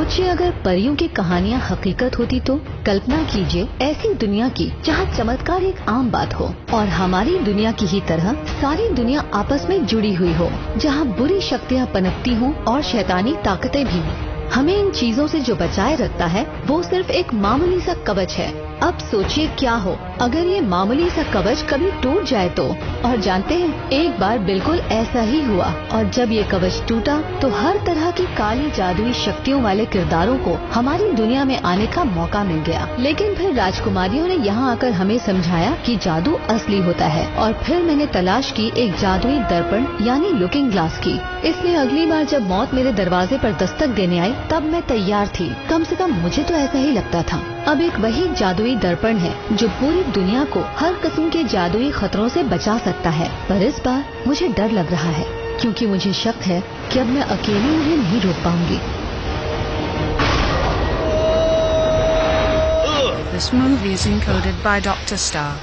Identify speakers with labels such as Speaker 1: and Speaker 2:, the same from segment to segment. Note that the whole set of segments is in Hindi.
Speaker 1: सोचिए अगर परियों की कहानियाँ हकीकत होती तो कल्पना कीजिए ऐसी दुनिया की जहाँ चमत्कार एक आम बात हो और हमारी दुनिया की ही तरह सारी दुनिया आपस में जुड़ी हुई हो, जहाँ बुरी शक्तियाँ पनपती हों और शैतानी ताकतें भी हों। हमें इन चीजों से जो बचाए रखता है वो सिर्फ एक मामूली सा कवच है। अब सोचिए क्या हो अगर ये मामूली सा कवच कभी टूट जाए तो। और जानते हैं एक बार बिल्कुल ऐसा ही हुआ और जब ये कवच टूटा तो हर तरह की काली जादुई शक्तियों वाले किरदारों को हमारी दुनिया में आने का मौका मिल गया। लेकिन फिर राजकुमारियों ने यहाँ आकर हमें समझाया कि जादू असली होता है और फिर मैंने तलाश की एक जादुई दर्पण यानी लुकिंग ग्लास की। इसलिए अगली बार जब मौत मेरे दरवाजे पर दस्तक देने आई तब मैं तैयार थी। कम से कम मुझे तो ऐसा ही लगता था। अब एक वही जादुई दर्पण है जो पूरी दुनिया को हर किस्म के जादुई खतरों से बचा सकता है। पर इस बार मुझे डर लग रहा है क्योंकि मुझे शक है कि अब मैं अकेली उन्हें नहीं रोक पाऊंगी।
Speaker 2: This movie is encoded by Dr. Star.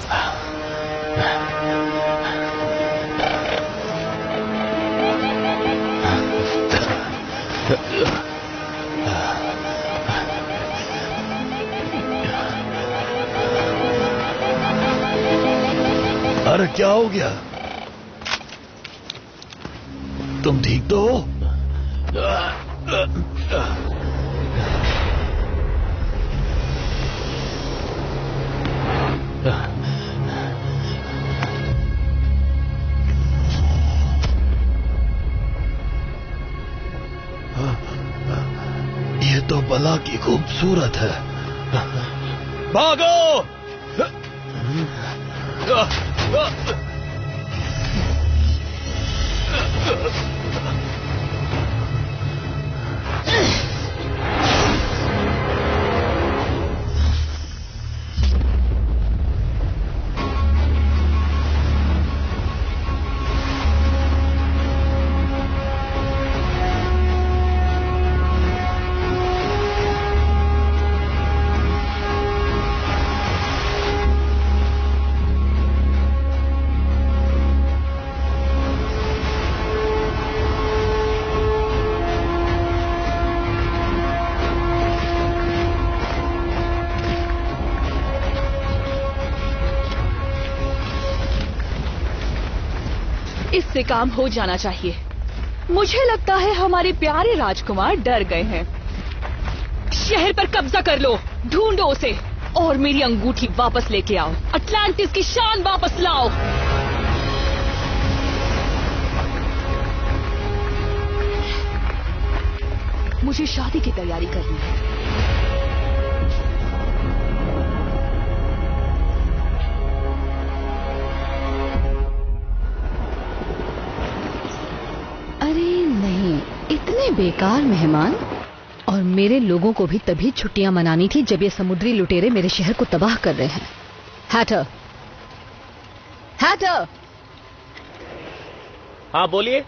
Speaker 3: अरे क्या हो गया? तुम ठीक तो हो? ये तो बला की खूबसूरत है। भागो!
Speaker 4: इससे काम हो जाना चाहिए। मुझे लगता है हमारे प्यारे राजकुमार डर गए हैं। शहर पर कब्जा कर लो, ढूंढो उसे और मेरी अंगूठी वापस लेके आओ। अटलांटिस की शान वापस लाओ। मुझे शादी की तैयारी करनी है।
Speaker 1: इतने बेकार मेहमान। और मेरे लोगों को भी तभी छुट्टियां मनानी थी जब ये समुद्री लुटेरे मेरे शहर को तबाह कर रहे हैं। Hatter, Hatter!
Speaker 5: हाँ बोलिए।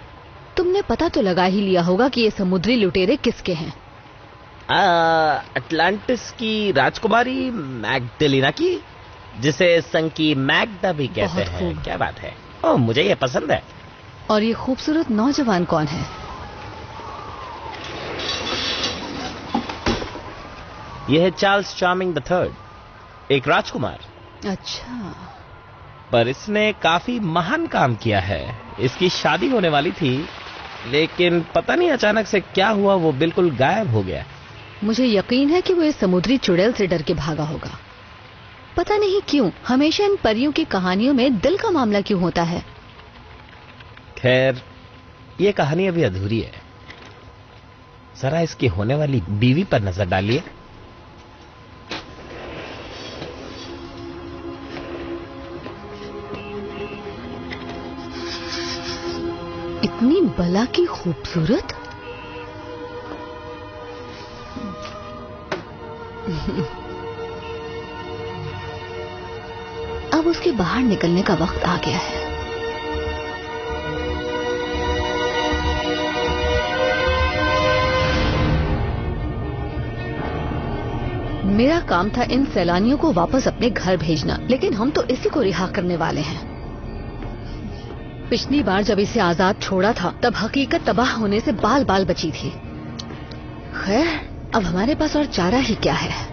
Speaker 1: तुमने पता तो लगा ही लिया होगा कि ये समुद्री लुटेरे किसके हैं?
Speaker 5: अटलांटिस की राजकुमारी मैग्डलिना की, जिसे संकी मैग्डा भी कहते हैं। क्या बात है। ओह, मुझे ये पसंद है।
Speaker 1: और ये खूबसूरत नौजवान कौन है?
Speaker 5: यह है चार्ल्स चार्मिंग III, एक राजकुमार।
Speaker 1: अच्छा।
Speaker 5: पर इसने काफी महान काम किया है। इसकी शादी होने वाली थी, लेकिन पता नहीं अचानक से क्या हुआ, वो बिल्कुल गायब हो गया।
Speaker 1: मुझे यकीन है कि वो इस समुद्री चुड़ैल से डर के भागा होगा। पता नहीं क्यों हमेशा इन परियों की कहानियों में दिल का मामला क्यों होता है।
Speaker 5: खैर, ये कहानी अभी अधूरी है। जरा इसकी होने वाली बीवी पर नजर डालिए।
Speaker 1: इतनी बला की खूबसूरत। अब उसके बाहर निकलने का वक्त आ गया है। मेरा काम था इन सैलानियों को वापस अपने घर भेजना, लेकिन हम तो इसी को रिहा करने वाले हैं। पिछली बार जब इसे आजाद छोड़ा था तब हकीकत तबाह होने से बाल बाल बची थी। खैर, अब हमारे पास और चारा ही क्या है।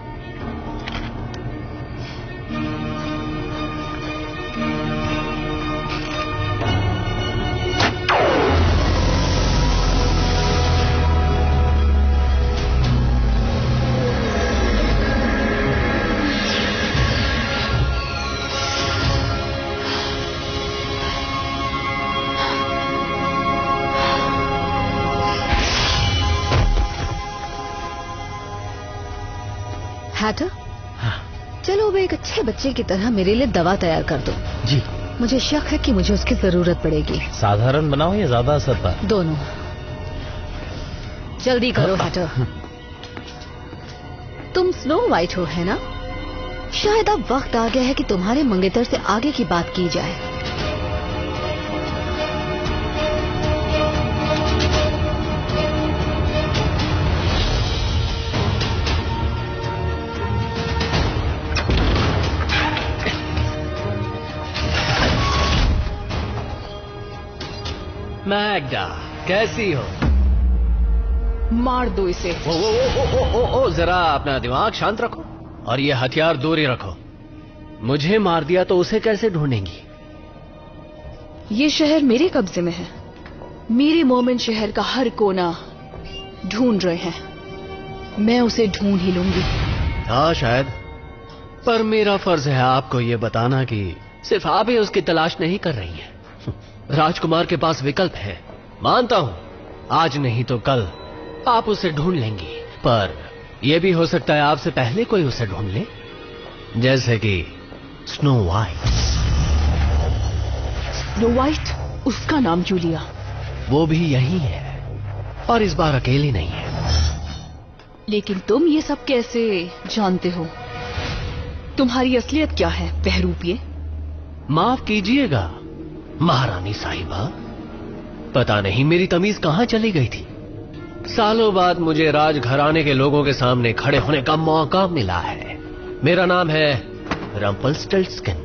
Speaker 1: हैटर, चलो अब एक अच्छे बच्चे की तरह मेरे लिए दवा तैयार कर दो।
Speaker 5: जी।
Speaker 1: मुझे शक है कि मुझे उसकी जरूरत पड़ेगी।
Speaker 5: साधारण बनाओ या ज्यादा असर पर?
Speaker 1: दोनों। जल्दी करो हैटर। तुम स्नो वाइट हो, है ना? शायद अब वक्त आ गया है कि तुम्हारे मंगेतर से आगे की बात की जाए।
Speaker 3: मैग्डा, कैसी हो?
Speaker 4: मार दो इसे।
Speaker 3: ओ, जरा अपना दिमाग शांत रखो और ये हथियार दूर ही रखो। मुझे मार दिया तो उसे कैसे ढूंढेंगी?
Speaker 4: ये शहर मेरे कब्जे में है। मेरे मोमिन शहर का हर कोना ढूंढ रहे हैं। मैं उसे ढूंढ ही लूंगी।
Speaker 3: हाँ शायद, पर मेरा फर्ज है आपको ये बताना कि सिर्फ आप ही उसकी तलाश नहीं कर रही हैं। राजकुमार के पास विकल्प है। मानता हूं आज नहीं तो कल आप उसे ढूंढ लेंगी, पर यह भी हो सकता है आपसे पहले कोई उसे ढूंढ ले, जैसे कि स्नो वाइट।
Speaker 4: Snow white? उसका नाम क्यों लिया?
Speaker 3: वो भी यही है और इस बार अकेली नहीं है।
Speaker 4: लेकिन तुम ये सब कैसे जानते हो? तुम्हारी असलियत क्या है बहरूपिये?
Speaker 3: माफ कीजिएगा महारानी साहिबा, पता नहीं मेरी तमीज कहां चली गई थी। सालों बाद मुझे राजघराने के लोगों के सामने खड़े होने का मौका मिला है। मेरा नाम है रम्पल्स्टिल्टस्किन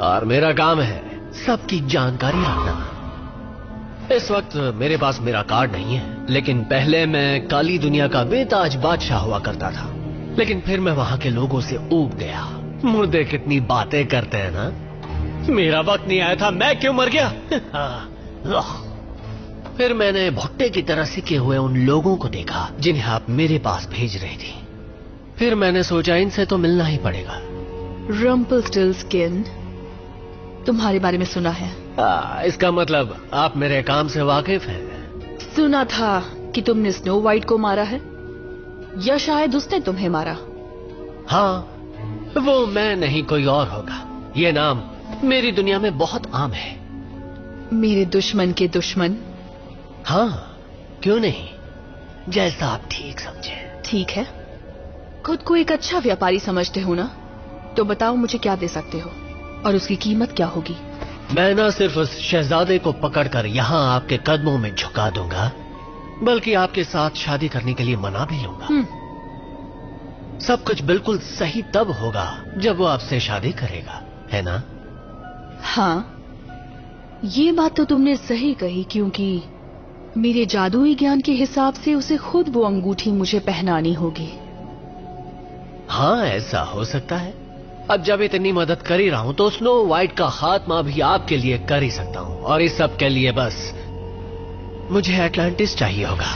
Speaker 3: और मेरा काम है सबकी जानकारी रखना। इस वक्त मेरे पास मेरा कार्ड नहीं है, लेकिन पहले मैं काली दुनिया का बेताज बादशाह हुआ करता था। लेकिन फिर मैं वहां के लोगों से ऊब गया। मुर्दे कितनी बातें करते हैं ना। मेरा वक्त नहीं आया था, मैं क्यों मर गया? फिर मैंने भुट्टे की तरह सिके हुए उन लोगों को देखा जिन्हें आप मेरे पास भेज रही थी। फिर मैंने सोचा इनसे तो मिलना ही पड़ेगा।
Speaker 4: रम्पल्स्टिल्टस्किन, तुम्हारे बारे में सुना है।
Speaker 3: इसका मतलब आप मेरे काम से वाकिफ हैं।
Speaker 4: सुना था कि तुमने स्नो वाइट को मारा है, या शायद उसने तुम्हें मारा।
Speaker 3: हाँ, वो मैं नहीं कोई और होगा। ये नाम मेरी दुनिया में बहुत आम है।
Speaker 4: मेरे दुश्मन के दुश्मन?
Speaker 3: हाँ, क्यों नहीं, जैसा आप ठीक समझे।
Speaker 4: ठीक है, खुद को एक अच्छा व्यापारी समझते हो ना? तो बताओ मुझे क्या दे सकते हो और उसकी कीमत क्या होगी?
Speaker 3: मैं न सिर्फ उस शहजादे को पकड़कर यहाँ आपके कदमों में झुका दूंगा, बल्कि आपके साथ शादी करने के लिए मना भी लूंगा। सब कुछ बिल्कुल सही तब होगा जब वो आपसे शादी करेगा, है ना?
Speaker 4: हाँ, ये बात तो तुमने सही कही, क्योंकि मेरे जादुई ज्ञान के हिसाब से उसे खुद वो अंगूठी मुझे पहनानी होगी।
Speaker 3: हाँ, ऐसा हो सकता है। अब जब इतनी मदद कर ही रहा हूं तो स्नो वाइट का खात्मा भी आपके लिए कर ही सकता हूं, और इस सब के लिए बस मुझे एटलांटिस चाहिए होगा।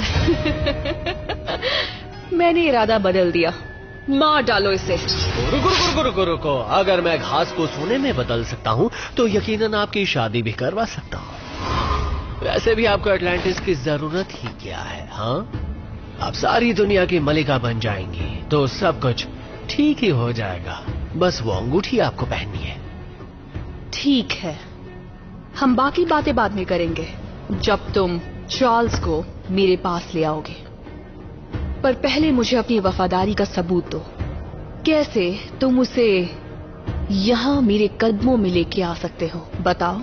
Speaker 4: मैंने इरादा बदल दिया। मार डालो इसे।
Speaker 3: रुको। अगर मैं घास को सोने में बदल सकता हूँ तो यकीनन आपकी शादी भी करवा सकता हूँ। वैसे भी आपको एटलांटिस की जरूरत ही क्या है? हाँ, आप सारी दुनिया की मलिका बन जाएंगी तो सब कुछ ठीक ही हो जाएगा। बस वो अंगूठी आपको पहननी है।
Speaker 4: ठीक है, हम बाकी बातें बाद में करेंगे जब तुम चार्ल्स को मेरे पास ले आओगे। पर पहले मुझे अपनी वफादारी का सबूत दो। कैसे तुम उसे यहाँ मेरे कदमों में लेके आ सकते हो, बताओ।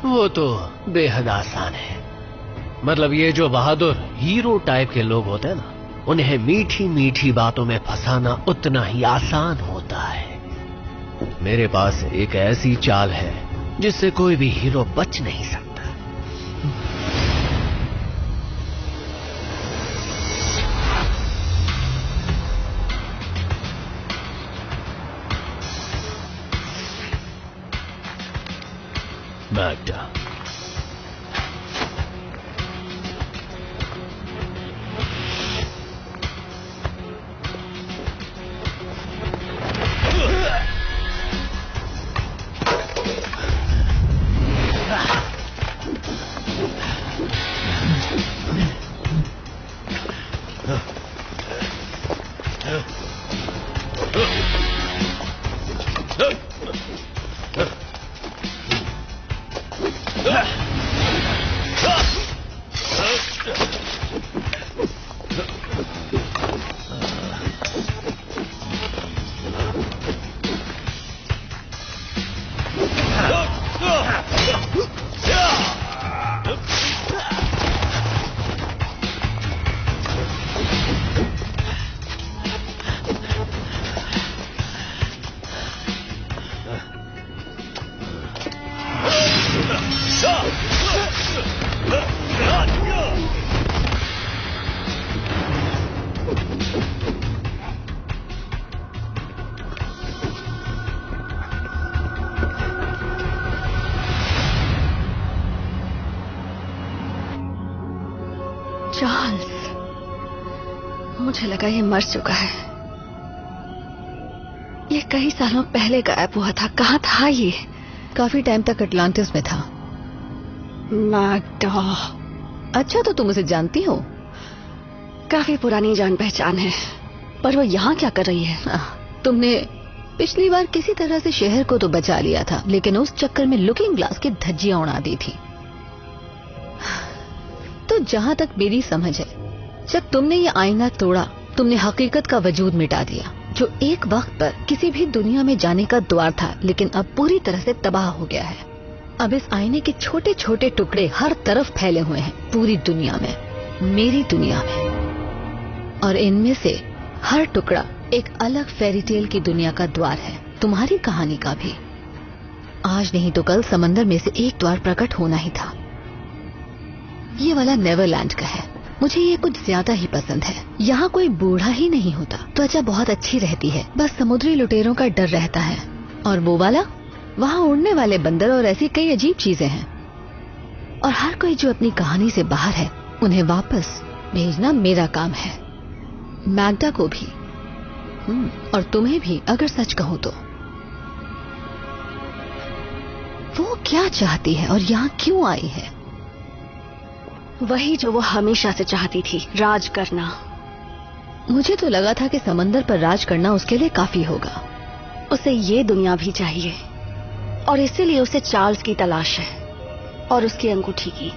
Speaker 3: वो तो बेहद आसान है। मतलब ये जो बहादुर हीरो टाइप के लोग होते हैं ना, उन्हें मीठी मीठी बातों में फंसाना उतना ही आसान होता है। मेरे पास एक ऐसी चाल है जिससे कोई भी हीरो बच नहीं सकता। मैग्डा।
Speaker 1: चार्ल्स, मुझे लगा ये मर चुका है। ये कई सालों पहले गायब हुआ था। कहाँ था ये? काफी टाइम तक अटलांटिस में था। मैग्डा। अच्छा, तो तुम उसे जानती हो? काफी पुरानी जान पहचान है। पर वो यहाँ क्या कर रही है? तुमने पिछली बार किसी तरह से शहर को तो बचा लिया था, लेकिन उस चक्कर में लुकिंग ग्लास की धज्जियां उड़ा दी थी। तो जहाँ तक मेरी समझ है, जब तुमने ये आईना तोड़ा, तुमने हकीकत का वजूद मिटा दिया, जो एक वक्त पर किसी भी दुनिया में जाने का द्वार था, लेकिन अब पूरी तरह से तबाह हो गया है। अब इस आईने के छोटे छोटे टुकड़े हर तरफ फैले हुए हैं, पूरी दुनिया में, मेरी दुनिया में। और इनमें से हर टुकड़ा एक अलग फेरी टेल की दुनिया का द्वार है, तुम्हारी कहानी का भी। आज नहीं तो कल समंदर में से एक द्वार प्रकट होना ही था। ये वाला नेवरलैंड का है। मुझे ये कुछ ज्यादा ही पसंद है। यहाँ कोई बूढ़ा ही नहीं होता, त्वचा बहुत अच्छी रहती है, बस समुद्री लुटेरों का डर रहता है। और वो वाला, वहाँ उड़ने वाले बंदर और ऐसी कई अजीब चीजें हैं। और हर कोई जो अपनी कहानी से बाहर है, उन्हें वापस भेजना मेरा काम है। मैग्डा को भी और तुम्हें भी, अगर सच कहूँ तो। वो क्या चाहती है और यहाँ क्यों आई है? वही जो वो हमेशा से चाहती थी, राज करना। मुझे तो लगा था कि समंदर पर राज करना उसके लिए काफी होगा। उसे ये दुनिया भी चाहिए, और इसीलिए उसे चार्ल्स की तलाश है, और उसकी अंगूठी की।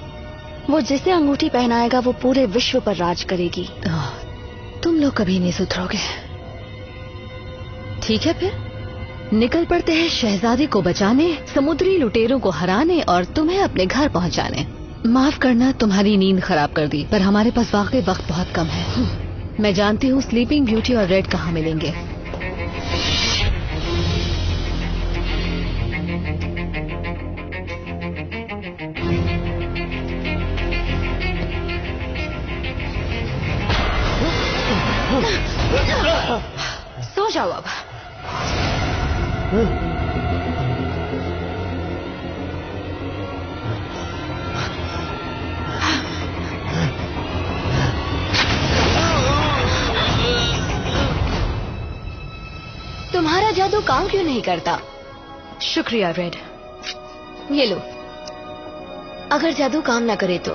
Speaker 1: वो जिसे अंगूठी पहनाएगा वो पूरे विश्व पर राज करेगी। तुम लोग कभी नहीं सुधरोगे। ठीक है, फिर निकल पड़ते हैं शहजादी को बचाने, समुद्री लुटेरों को हराने और तुम्हें अपने घर पहुंचाने। माफ करना, तुम्हारी नींद खराब कर दी, पर हमारे पास वाकई वक्त बहुत कम है। मैं जानती हूँ स्लीपिंग ब्यूटी और रेड कहाँ मिलेंगे। सो जाओ अब। तुम्हारा जादू काम क्यों नहीं करता? शुक्रिया रेड। ये लो। अगर जादू काम ना करे तो?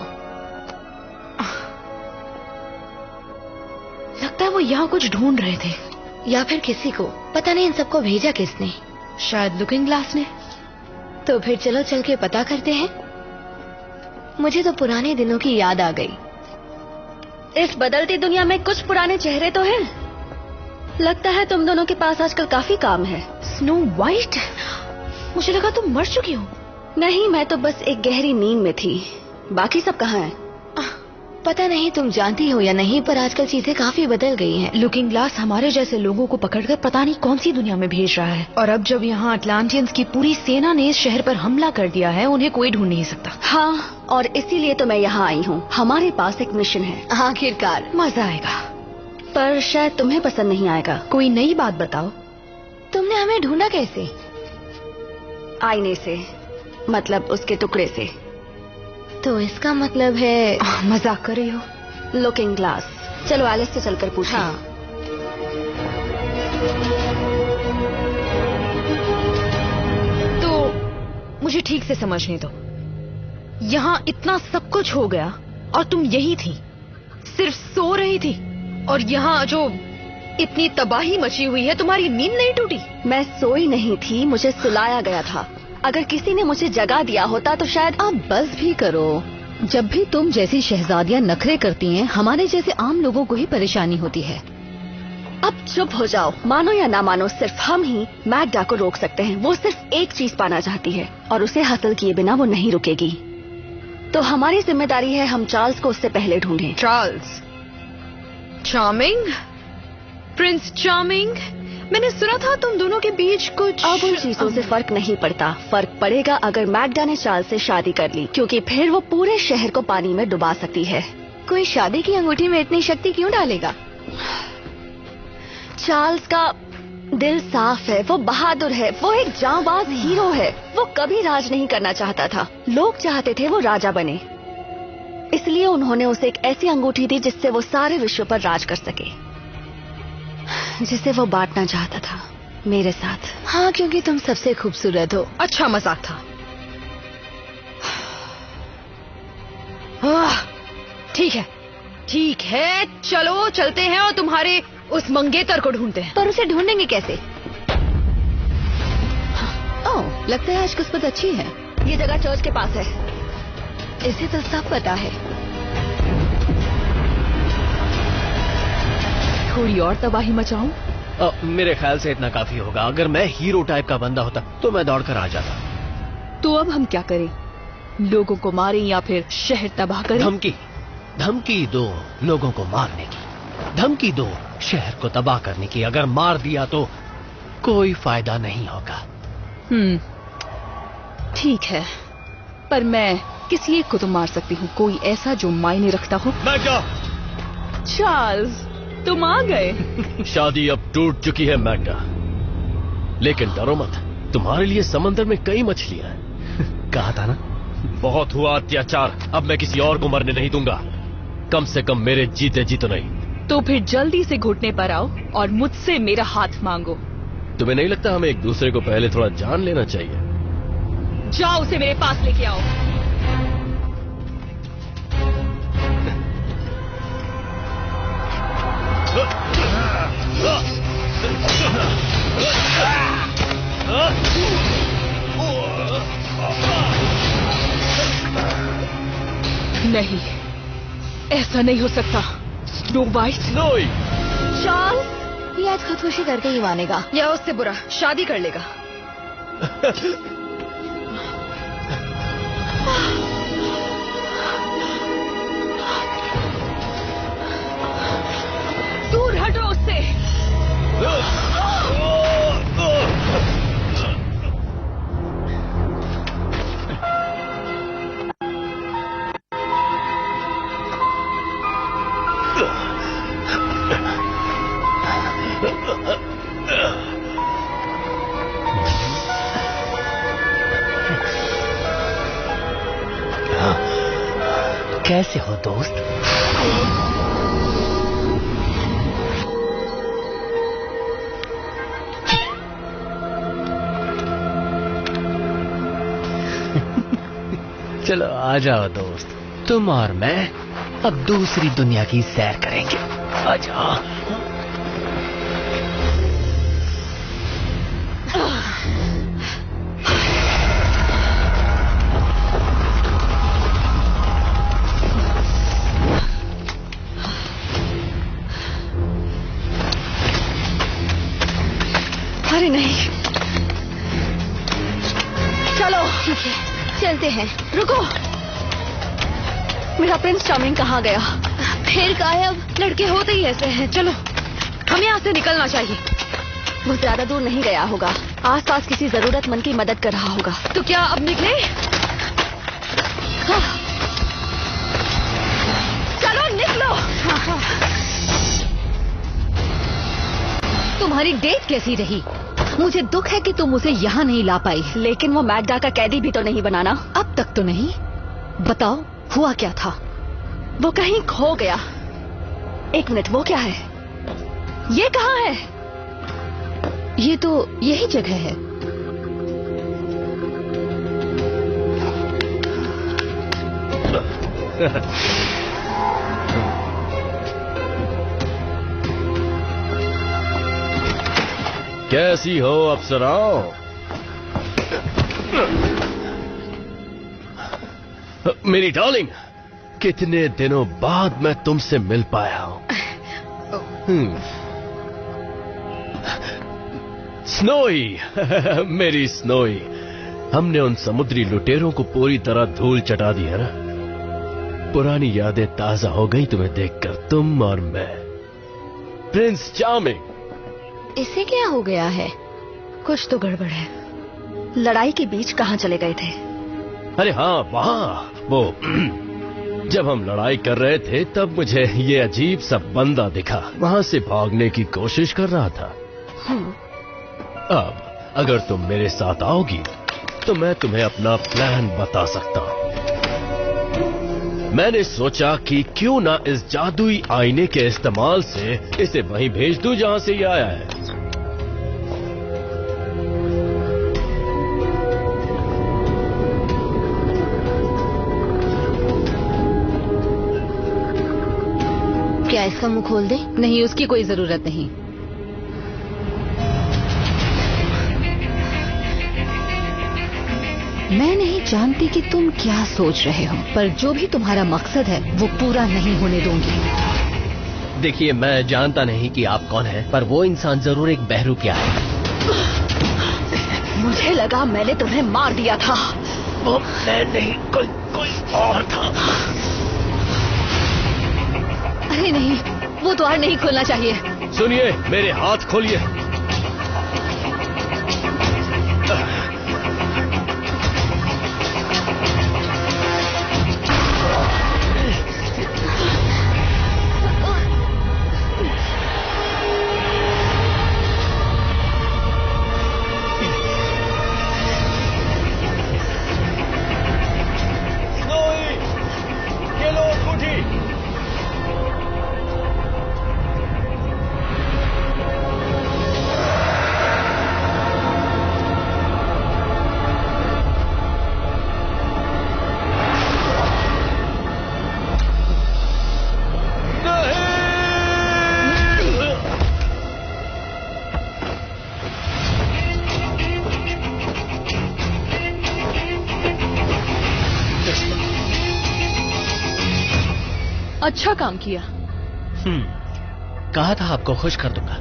Speaker 1: लगता है वो यहाँ कुछ ढूंढ रहे थे, या फिर किसी को। पता नहीं इन सबको भेजा किसने। शायद लुकिंग ग्लास ने। तो फिर चलो चल के पता करते हैं। मुझे तो पुराने दिनों की याद आ गई। इस बदलती दुनिया में कुछ पुराने चेहरे तो हैं। लगता है तुम दोनों के पास आजकल काफी काम है। स्नो वाइट, मुझे लगा तुम मर चुकी हो। नहीं, मैं तो बस एक गहरी नींद में थी। बाकी सब कहाँ हैं? पता नहीं तुम जानती हो या नहीं, पर आजकल चीजें काफी बदल गई हैं। लुकिंग ग्लास हमारे जैसे लोगों को पकड़कर पता नहीं कौन सी दुनिया में भेज रहा है। और अब जब यहाँ अटलांटियंस की पूरी सेना ने इस शहर पर हमला कर दिया है, उन्हें कोई ढूंढ नहीं सकता। हाँ, और इसीलिए तो मैं यहाँ आई हूँ। हमारे पास एक मिशन है। आखिरकार मजा आएगा, पर शायद तुम्हें पसंद नहीं आएगा। कोई नई बात बताओ। तुमने हमें ढूंढा कैसे? आईने से।
Speaker 6: मतलब उसके टुकड़े से। तो इसका मतलब है
Speaker 4: मजाक कर रही हो?
Speaker 6: Looking glass. चलो एलिस से चलकर पूछें।
Speaker 4: हाँ। तो मुझे ठीक से समझने दो, यहाँ इतना सब कुछ हो गया और तुम यही थी, सिर्फ सो रही थी, और यहाँ जो इतनी तबाही मची हुई है, तुम्हारी नींद नहीं टूटी?
Speaker 6: मैं सोई नहीं थी, मुझे सुलाया गया था। अगर किसी ने मुझे जगा दिया होता तो शायद।
Speaker 1: आप बस भी करो। जब भी तुम जैसी शहजादियां नखरे करती हैं, हमारे जैसे आम लोगों को ही परेशानी होती है।
Speaker 6: अब चुप हो जाओ। मानो या ना मानो, सिर्फ हम ही मैगडा को रोक सकते हैं। वो सिर्फ एक चीज पाना चाहती है और उसे हासिल किए बिना वो नहीं रुकेगी। तो हमारी जिम्मेदारी है हम चार्ल्स को उससे पहले ढूंढें।
Speaker 4: चार्ल्स? चार्मिंग? Prince charming? मैंने सुना था तुम दोनों के बीच कुछ।
Speaker 6: अब उन चीजों से फर्क नहीं पड़ता। फर्क पड़ेगा अगर मैगडा ने चार्ल्स से शादी कर ली, क्योंकि फिर वो पूरे शहर को पानी में डुबा सकती है।
Speaker 1: कोई शादी की अंगूठी में इतनी शक्ति क्यों डालेगा?
Speaker 6: चार्ल्स का दिल साफ है, वो बहादुर है, वो एक जांबाज हीरो है। वो कभी राज नहीं करना चाहता था, लोग चाहते थे वो राजा बने। इसलिए उन्होंने उसे एक ऐसी अंगूठी दी जिससे वो सारे विश्व पर राज कर सके, जिसे वो बांटना चाहता था मेरे साथ।
Speaker 1: हाँ, क्योंकि तुम सबसे खूबसूरत हो।
Speaker 4: अच्छा मजाक था। ठीक है, चलो चलते हैं और तुम्हारे उस मंगेतर को ढूंढते हैं।
Speaker 1: पर उसे ढूंढेंगे कैसे? ओह, लगता है आज किस्मत अच्छी है।
Speaker 6: ये जगह चर्च के पास है।
Speaker 1: इसे तो सब पता है।
Speaker 4: थोड़ी और तबाही मचाऊं?
Speaker 3: मेरे ख्याल से इतना काफी होगा। अगर मैं हीरो टाइप का बंदा होता तो मैं दौड़कर आ जाता।
Speaker 4: तो अब हम क्या करें? लोगों को मारें या फिर शहर तबाह करें?
Speaker 3: धमकी दो लोगों को मारने की, धमकी दो शहर को तबाह करने की। अगर मार दिया तो कोई फायदा नहीं होगा।
Speaker 4: ठीक है, पर मैं किसी एक को तो मार सकती हूँ, कोई ऐसा जो मायने रखता हो।
Speaker 3: मैगडा!
Speaker 4: चार्ल्स, तुम आ गए।
Speaker 3: शादी अब टूट चुकी है मैगडा, लेकिन डरो मत, तुम्हारे लिए समंदर में कई मछलियां हैं। कहा था ना, बहुत हुआ अत्याचार, अब मैं किसी और को मरने नहीं दूंगा, कम से कम मेरे जीते जी तो नहीं।
Speaker 4: तो फिर जल्दी से घुटने पर आओ और मुझसे मेरा हाथ मांगो।
Speaker 3: तुम्हें नहीं लगता हमें एक दूसरे को पहले थोड़ा जान लेना चाहिए?
Speaker 4: जाओ, उसे मेरे पास लेके आओ। नहीं, ऐसा नहीं हो सकता। Snow white.
Speaker 6: चार्ल्स,
Speaker 1: ये आज खुदकुशी करके ही मानेगा,
Speaker 4: या उससे बुरा शादी कर लेगा। दूर हटो उससे।
Speaker 3: कैसे हो दोस्त? चलो आ जाओ दोस्त, तुम और मैं अब दूसरी दुनिया की सैर करेंगे। आ जाओ।
Speaker 6: अरे नहीं, चलो
Speaker 1: ठीक है, चलते हैं।
Speaker 6: रुको, मेरा प्रिंस चार्मिंग कहाँ गया?
Speaker 1: फिर गायब।
Speaker 4: लड़के होते ही ऐसे हैं। चलो, हमें यहाँ से निकलना चाहिए।
Speaker 6: वो ज्यादा दूर नहीं गया होगा, आसपास किसी जरूरतमंद की मदद कर रहा होगा।
Speaker 4: तो क्या अब निकले?
Speaker 6: हाँ। चलो निकलो।
Speaker 1: तुम्हारी डेट कैसी रही? मुझे दुख है कि तुम उसे यहाँ नहीं ला पाई।
Speaker 6: लेकिन वो मैग्डा का कैदी भी तो नहीं बनाना।
Speaker 1: अब तक तो नहीं। बताओ हुआ क्या था?
Speaker 6: वो कहीं खो गया। एक मिनट, वो क्या है? ये कहाँ है?
Speaker 1: ये तो यही जगह है।
Speaker 7: कैसी हो अप्सराओं?
Speaker 3: मेरी डार्लिंग,
Speaker 7: कितने दिनों बाद मैं तुमसे मिल पाया हूं। स्नोई, मेरी स्नोई, हमने उन समुद्री लुटेरों को पूरी तरह धूल चटा दी है ना। पुरानी यादें ताजा हो गई तुम्हें देखकर, तुम और मैं। Prince charming.
Speaker 1: इसे क्या हो गया है?
Speaker 6: कुछ तो गड़बड़ है। लड़ाई के बीच कहाँ चले गए थे?
Speaker 7: अरे हाँ, वहां वो जब हम लड़ाई कर रहे थे तब मुझे ये अजीब सा बंदा दिखा, वहां से भागने की कोशिश कर रहा था। अब अगर तुम मेरे साथ आओगी तो मैं तुम्हें अपना प्लान बता सकता हूं। मैंने सोचा कि क्यों ना इस जादुई आईने के इस्तेमाल से इसे वहीं भेज दूं जहां से ये आया है।
Speaker 1: क्या इसका मुंह खोल दे? नहीं, उसकी कोई जरूरत नहीं। मैं नहीं जानती कि तुम क्या सोच रहे हो, पर जो भी तुम्हारा मकसद है वो पूरा नहीं होने दूंगी।
Speaker 3: देखिए, मैं जानता नहीं कि आप कौन हैं, पर वो इंसान जरूर एक बहरूपिया है।
Speaker 6: मुझे लगा मैंने तुम्हें मार दिया था।
Speaker 3: वो मैं नहीं, कोई और था।
Speaker 1: अरे नहीं, वो द्वार नहीं खोलना चाहिए।
Speaker 7: सुनिए, मेरे हाथ खोलिए।
Speaker 4: अच्छा काम किया।
Speaker 3: कहा था आपको खुश कर दूंगा।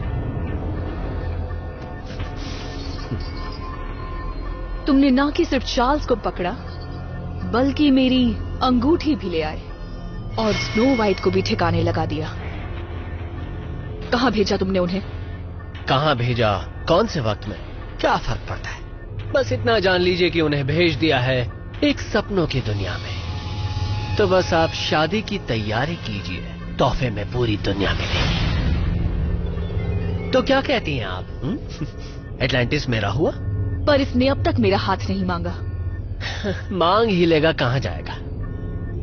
Speaker 4: तुमने ना कि सिर्फ चार्ल्स को पकड़ा, बल्कि मेरी अंगूठी भी ले आए और स्नो वाइट को भी ठिकाने लगा दिया। कहाँ भेजा तुमने उन्हें?
Speaker 3: कहाँ भेजा, कौन से वक्त में, क्या फर्क पड़ता है। बस इतना जान लीजिए कि उन्हें भेज दिया है एक सपनों की दुनिया में। तो बस आप शादी की तैयारी कीजिए, तोहफे में पूरी दुनिया मिलेगी। तो क्या कहती हैं आप? एटलांटिस मेरा हुआ?
Speaker 4: पर इसने अब तक मेरा हाथ नहीं मांगा।
Speaker 3: मांग ही लेगा, कहाँ जाएगा।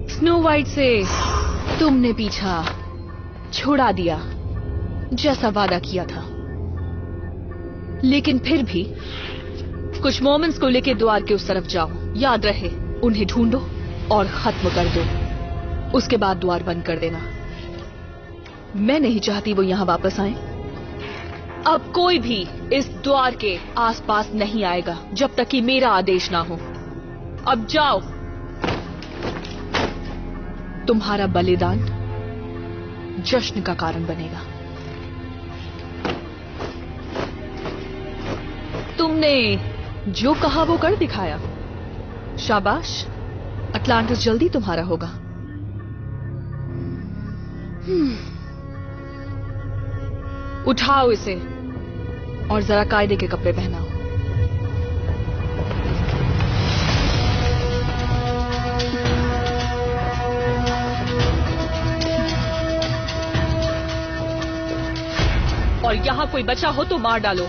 Speaker 4: स्नो वाइट से तुमने पीछा छुड़ा दिया जैसा वादा किया था, लेकिन फिर भी कुछ मोमेंट्स को लेकर द्वार के उस तरफ जाओ। याद रहे, उन्हें ढूंढो और खत्म कर दो। उसके बाद द्वार बंद कर देना। मैं नहीं चाहती वो यहां वापस आए। अब कोई भी इस द्वार के आसपास नहीं आएगा जब तक कि मेरा आदेश ना हो। अब जाओ। तुम्हारा बलिदान जश्न का कारण बनेगा। तुमने जो कहा वो कर दिखाया। शाबाश, अटलांटिस जल्दी तुम्हारा होगा। उठाओ इसे और जरा कायदे के कपड़े पहनाओ। और यहां कोई बचा हो तो मार डालो।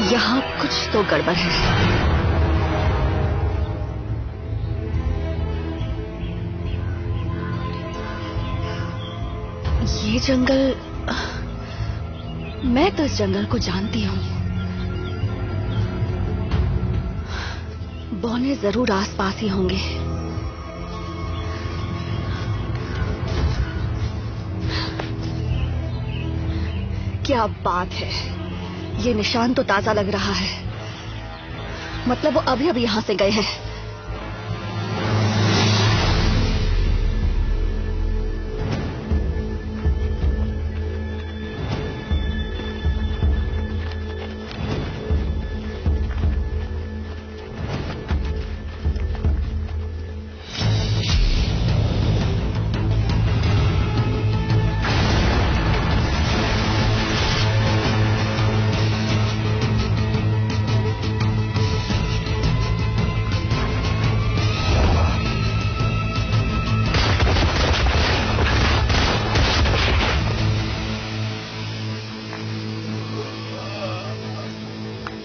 Speaker 6: यहाँ कुछ तो गड़बड़ है। ये जंगल, मैं तो इस जंगल को जानती हूँ। बौने जरूर आसपास ही होंगे। क्या बात है, ये निशान तो ताजा लग रहा है। मतलब वो अभी अभी यहां से गए हैं।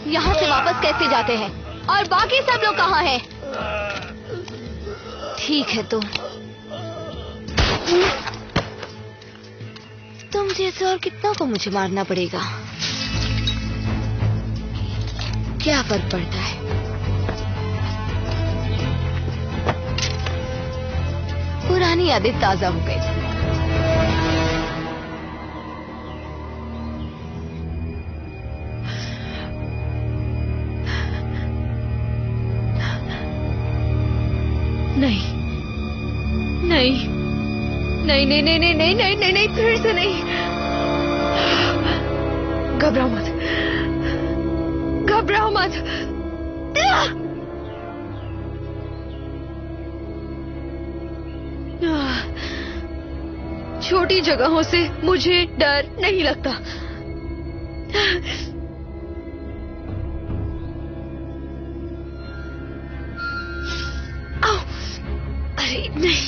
Speaker 6: यहाँ से वापस कैसे जाते हैं? और बाकी सब लोग कहाँ हैं? ठीक है, तुम जैसे और कितना को मुझे मारना पड़ेगा? क्या फर्क पड़ता है? पुरानी यादें ताजा हो गई। नहीं नहीं नहीं नहीं नहीं नहीं नहीं नहीं नहीं नहीं, फिर से नहीं। घबराओ मत, घबराओ मत। छोटी जगहों से मुझे डर नहीं लगता। नहीं,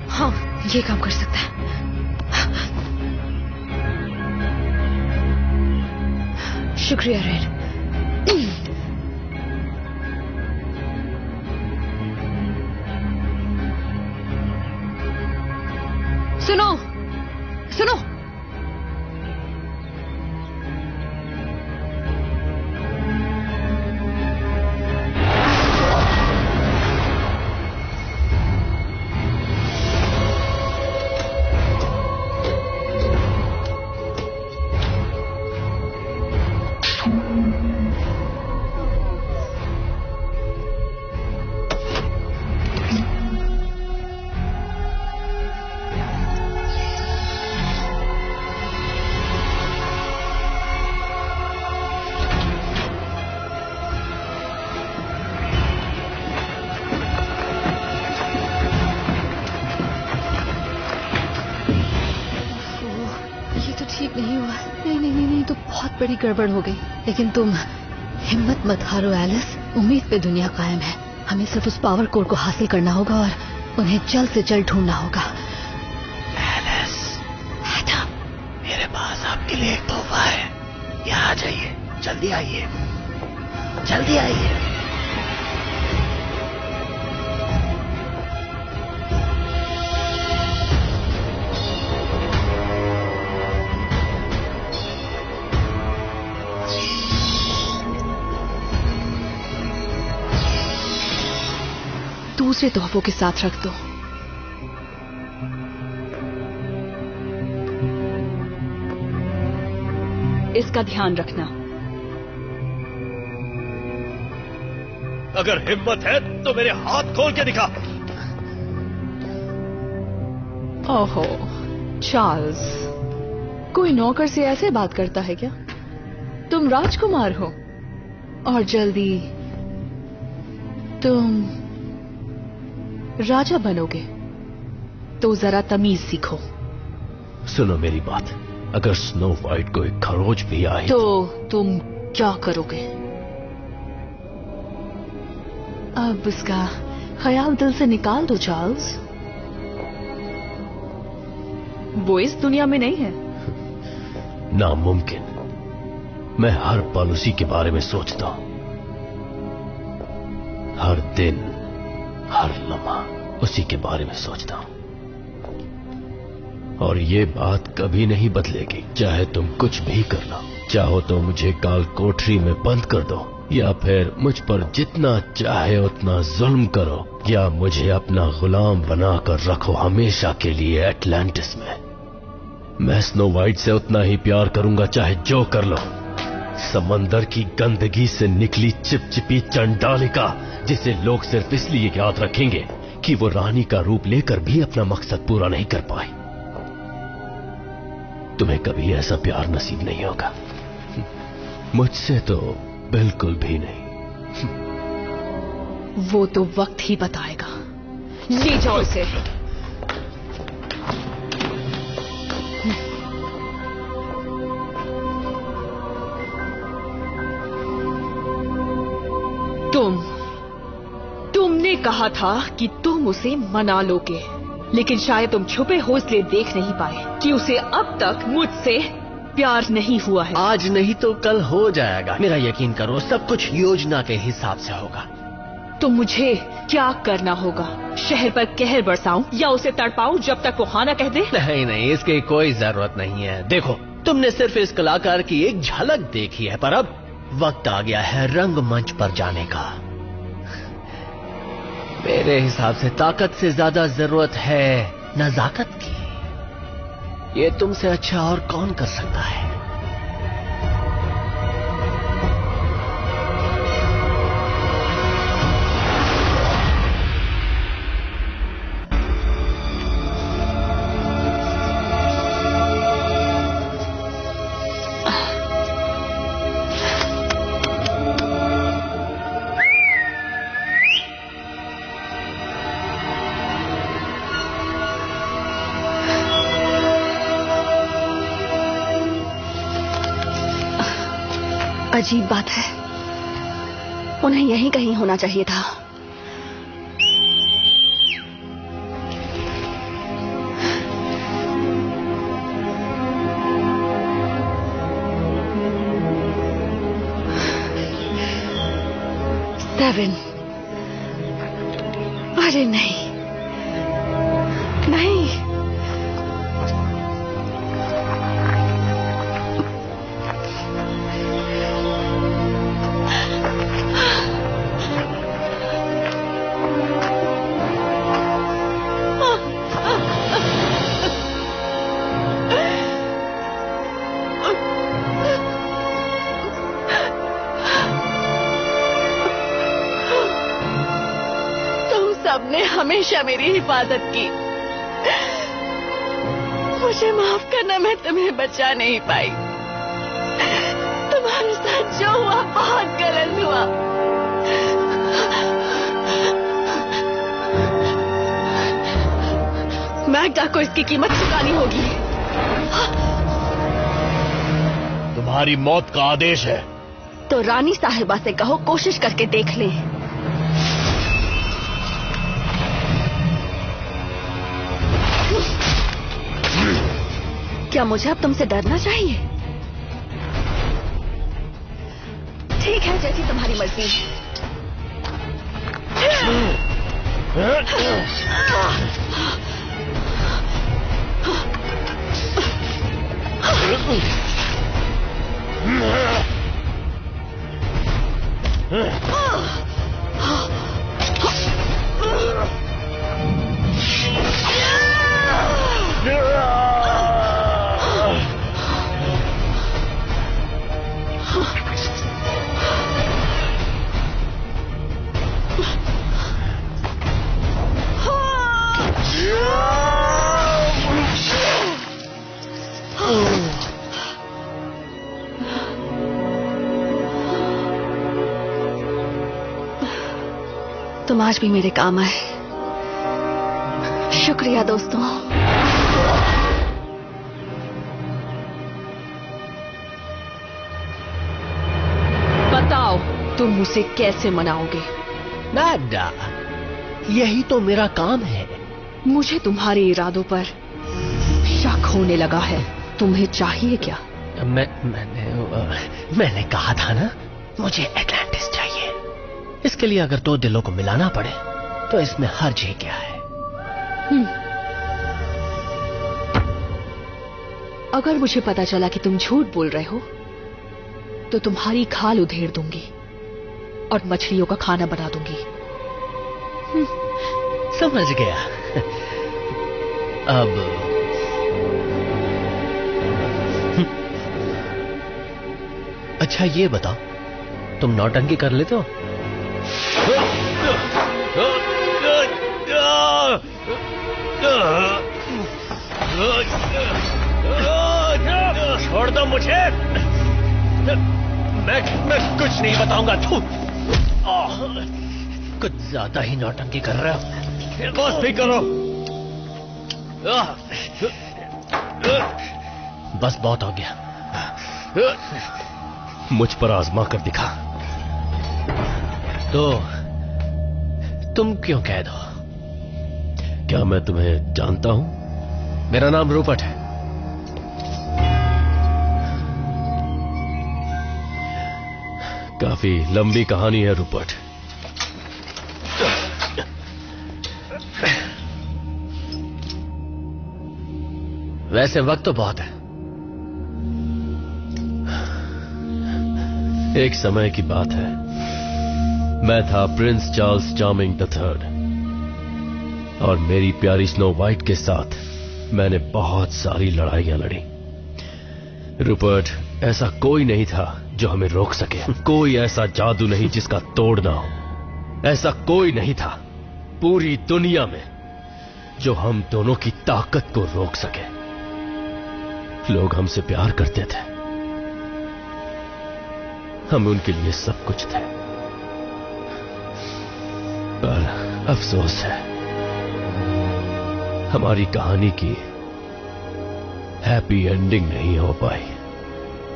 Speaker 6: हाँ, ये काम कर सकता है। शुक्रिया रेड। सुनो सुनो, ठीक नहीं हुआ। नहीं नहीं नहीं नहीं, तो बहुत बड़ी गड़बड़ हो गई। लेकिन तुम हिम्मत मत हारो एलिस, उम्मीद पे दुनिया कायम है। हमें सिर्फ उस पावर कोर को हासिल करना होगा और उन्हें जल्द से जल्द ढूंढना होगा।
Speaker 5: एलिस, मेरे पास आपके लिए एक तोहफा है। यहाँ आ जाइए, जल्दी आइए, जल्दी आइए।
Speaker 4: दूसरे तोहफों के साथ रख दो। इसका ध्यान रखना।
Speaker 7: अगर हिम्मत है तो मेरे हाथ खोल के दिखा।
Speaker 4: ओहो, चार्ल्स, कोई नौकर से ऐसे बात करता है क्या? तुम राजकुमार हो और जल्दी तुम राजा बनोगे, तो जरा तमीज सीखो।
Speaker 7: सुनो मेरी बात, अगर स्नो वाइट को एक खरोच भी आए
Speaker 4: तो तुम क्या करोगे? अब उसका ख्याल दिल से निकाल दो चार्ल्स। वो इस दुनिया में नहीं है।
Speaker 7: नामुमकिन। मैं हर पल उसी के बारे में सोचता हूं, हर दिन हर लम्हा उसी के बारे में सोचता हूं। और ये बात कभी नहीं बदलेगी, चाहे तुम कुछ भी कर लो। चाहो तो मुझे काल कोठरी में बंद कर दो, या फिर मुझ पर जितना चाहे उतना जुल्म करो, या मुझे अपना गुलाम बनाकर रखो हमेशा के लिए एटलांटिस में। मैं स्नो वाइट से उतना ही प्यार करूंगा चाहे जो कर लो। समंदर की गंदगी से निकली चिपचिपी चंडालिका, जिसे लोग सिर्फ इसलिए याद रखेंगे कि वो रानी का रूप लेकर भी अपना मकसद पूरा नहीं कर पाई। तुम्हें कभी ऐसा प्यार नसीब नहीं होगा, मुझसे तो बिल्कुल भी नहीं।
Speaker 4: वो तो वक्त ही बताएगा। ले जाओ इसे। तुमने कहा था कि तुम उसे मना लोगे, लेकिन शायद तुम छुपे हो इसलिए देख नहीं पाए कि उसे अब तक मुझसे प्यार नहीं हुआ है।
Speaker 3: आज नहीं तो कल हो जाएगा, मेरा यकीन करो। सब कुछ योजना के हिसाब से होगा।
Speaker 4: तो मुझे क्या करना होगा? शहर पर कहर बरसाऊं या उसे तड़पाऊं जब तक वो हाँ ना कह दे?
Speaker 3: नहीं, इसकी कोई जरूरत नहीं है। देखो, तुमने सिर्फ इस कलाकार की एक झलक देखी है, पर अब वक्त आ गया है रंगमंच पर जाने का। मेरे हिसाब से ताकत से ज्यादा जरूरत है नजाकत की। ये तुमसे अच्छा और कौन कर सकता है?
Speaker 6: अजीब बात है, उन्हें यहीं कहीं होना चाहिए था। सेवन। अरे नहीं, नहीं। सबने हमेशा मेरी हिफाजत की। मुझे माफ करना, मैं तुम्हें बचा नहीं पाई। तुम्हारे साथ जो हुआ बहुत गलत हुआ। मैग्डा को इसकी कीमत चुकानी होगी।
Speaker 7: तुम्हारी मौत का आदेश है।
Speaker 6: तो रानी साहिबा से कहो कोशिश करके देख ले। क्या मुझे अब तुमसे डरना चाहिए? ठीक है, जैसी तुम्हारी मर्जी। तुम आज भी मेरे काम आए। शुक्रिया दोस्तों।
Speaker 4: बताओ तुम उसे कैसे मनाओगे?
Speaker 3: मैग्डा, यही तो मेरा काम है।
Speaker 4: मुझे तुम्हारे इरादों पर शक होने लगा है। तुम्हें चाहिए क्या?
Speaker 3: मैंने कहा था ना, मुझे एटलांटिस चाहिए। इसके लिए अगर 2 दिलों को मिलाना पड़े तो इसमें हर्ज ही क्या है।
Speaker 4: अगर मुझे पता चला कि तुम झूठ बोल रहे हो तो तुम्हारी खाल उधेड़ दूंगी और मछलियों का खाना बना दूंगी।
Speaker 3: समझ गया। अब अच्छा ये बताओ, तुम नौटंकी कर लेते हो? छोड़ दो मुझे, मैं कुछ नहीं बताऊंगा। कुछ ज्यादा ही नौटंकी कर रहे हो। बस भी करो। बस बहुत हो गया। मुझ पर आजमा कर दिखा। तो तुम क्यों कैद हो? क्या मैं तुम्हें जानता हूं? मेरा नाम रूपर्ट है। काफी लंबी कहानी है रूपर्ट। वैसे वक्त तो बहुत है। एक समय की बात है, मैं था प्रिंस चार्ल्स चार्मिंग III और मेरी प्यारी स्नो वाइट के साथ मैंने बहुत सारी लड़ाइयां लड़ी। रूपर्ट, ऐसा कोई नहीं था जो हमें रोक सके। कोई ऐसा जादू नहीं जिसका तोड़ ना हो। ऐसा कोई नहीं था पूरी दुनिया में जो हम दोनों की ताकत को रोक सके। लोग हमसे प्यार करते थे, हम उनके लिए सब कुछ थे, पर अफसोस है हमारी कहानी की हैप्पी एंडिंग नहीं हो पाई।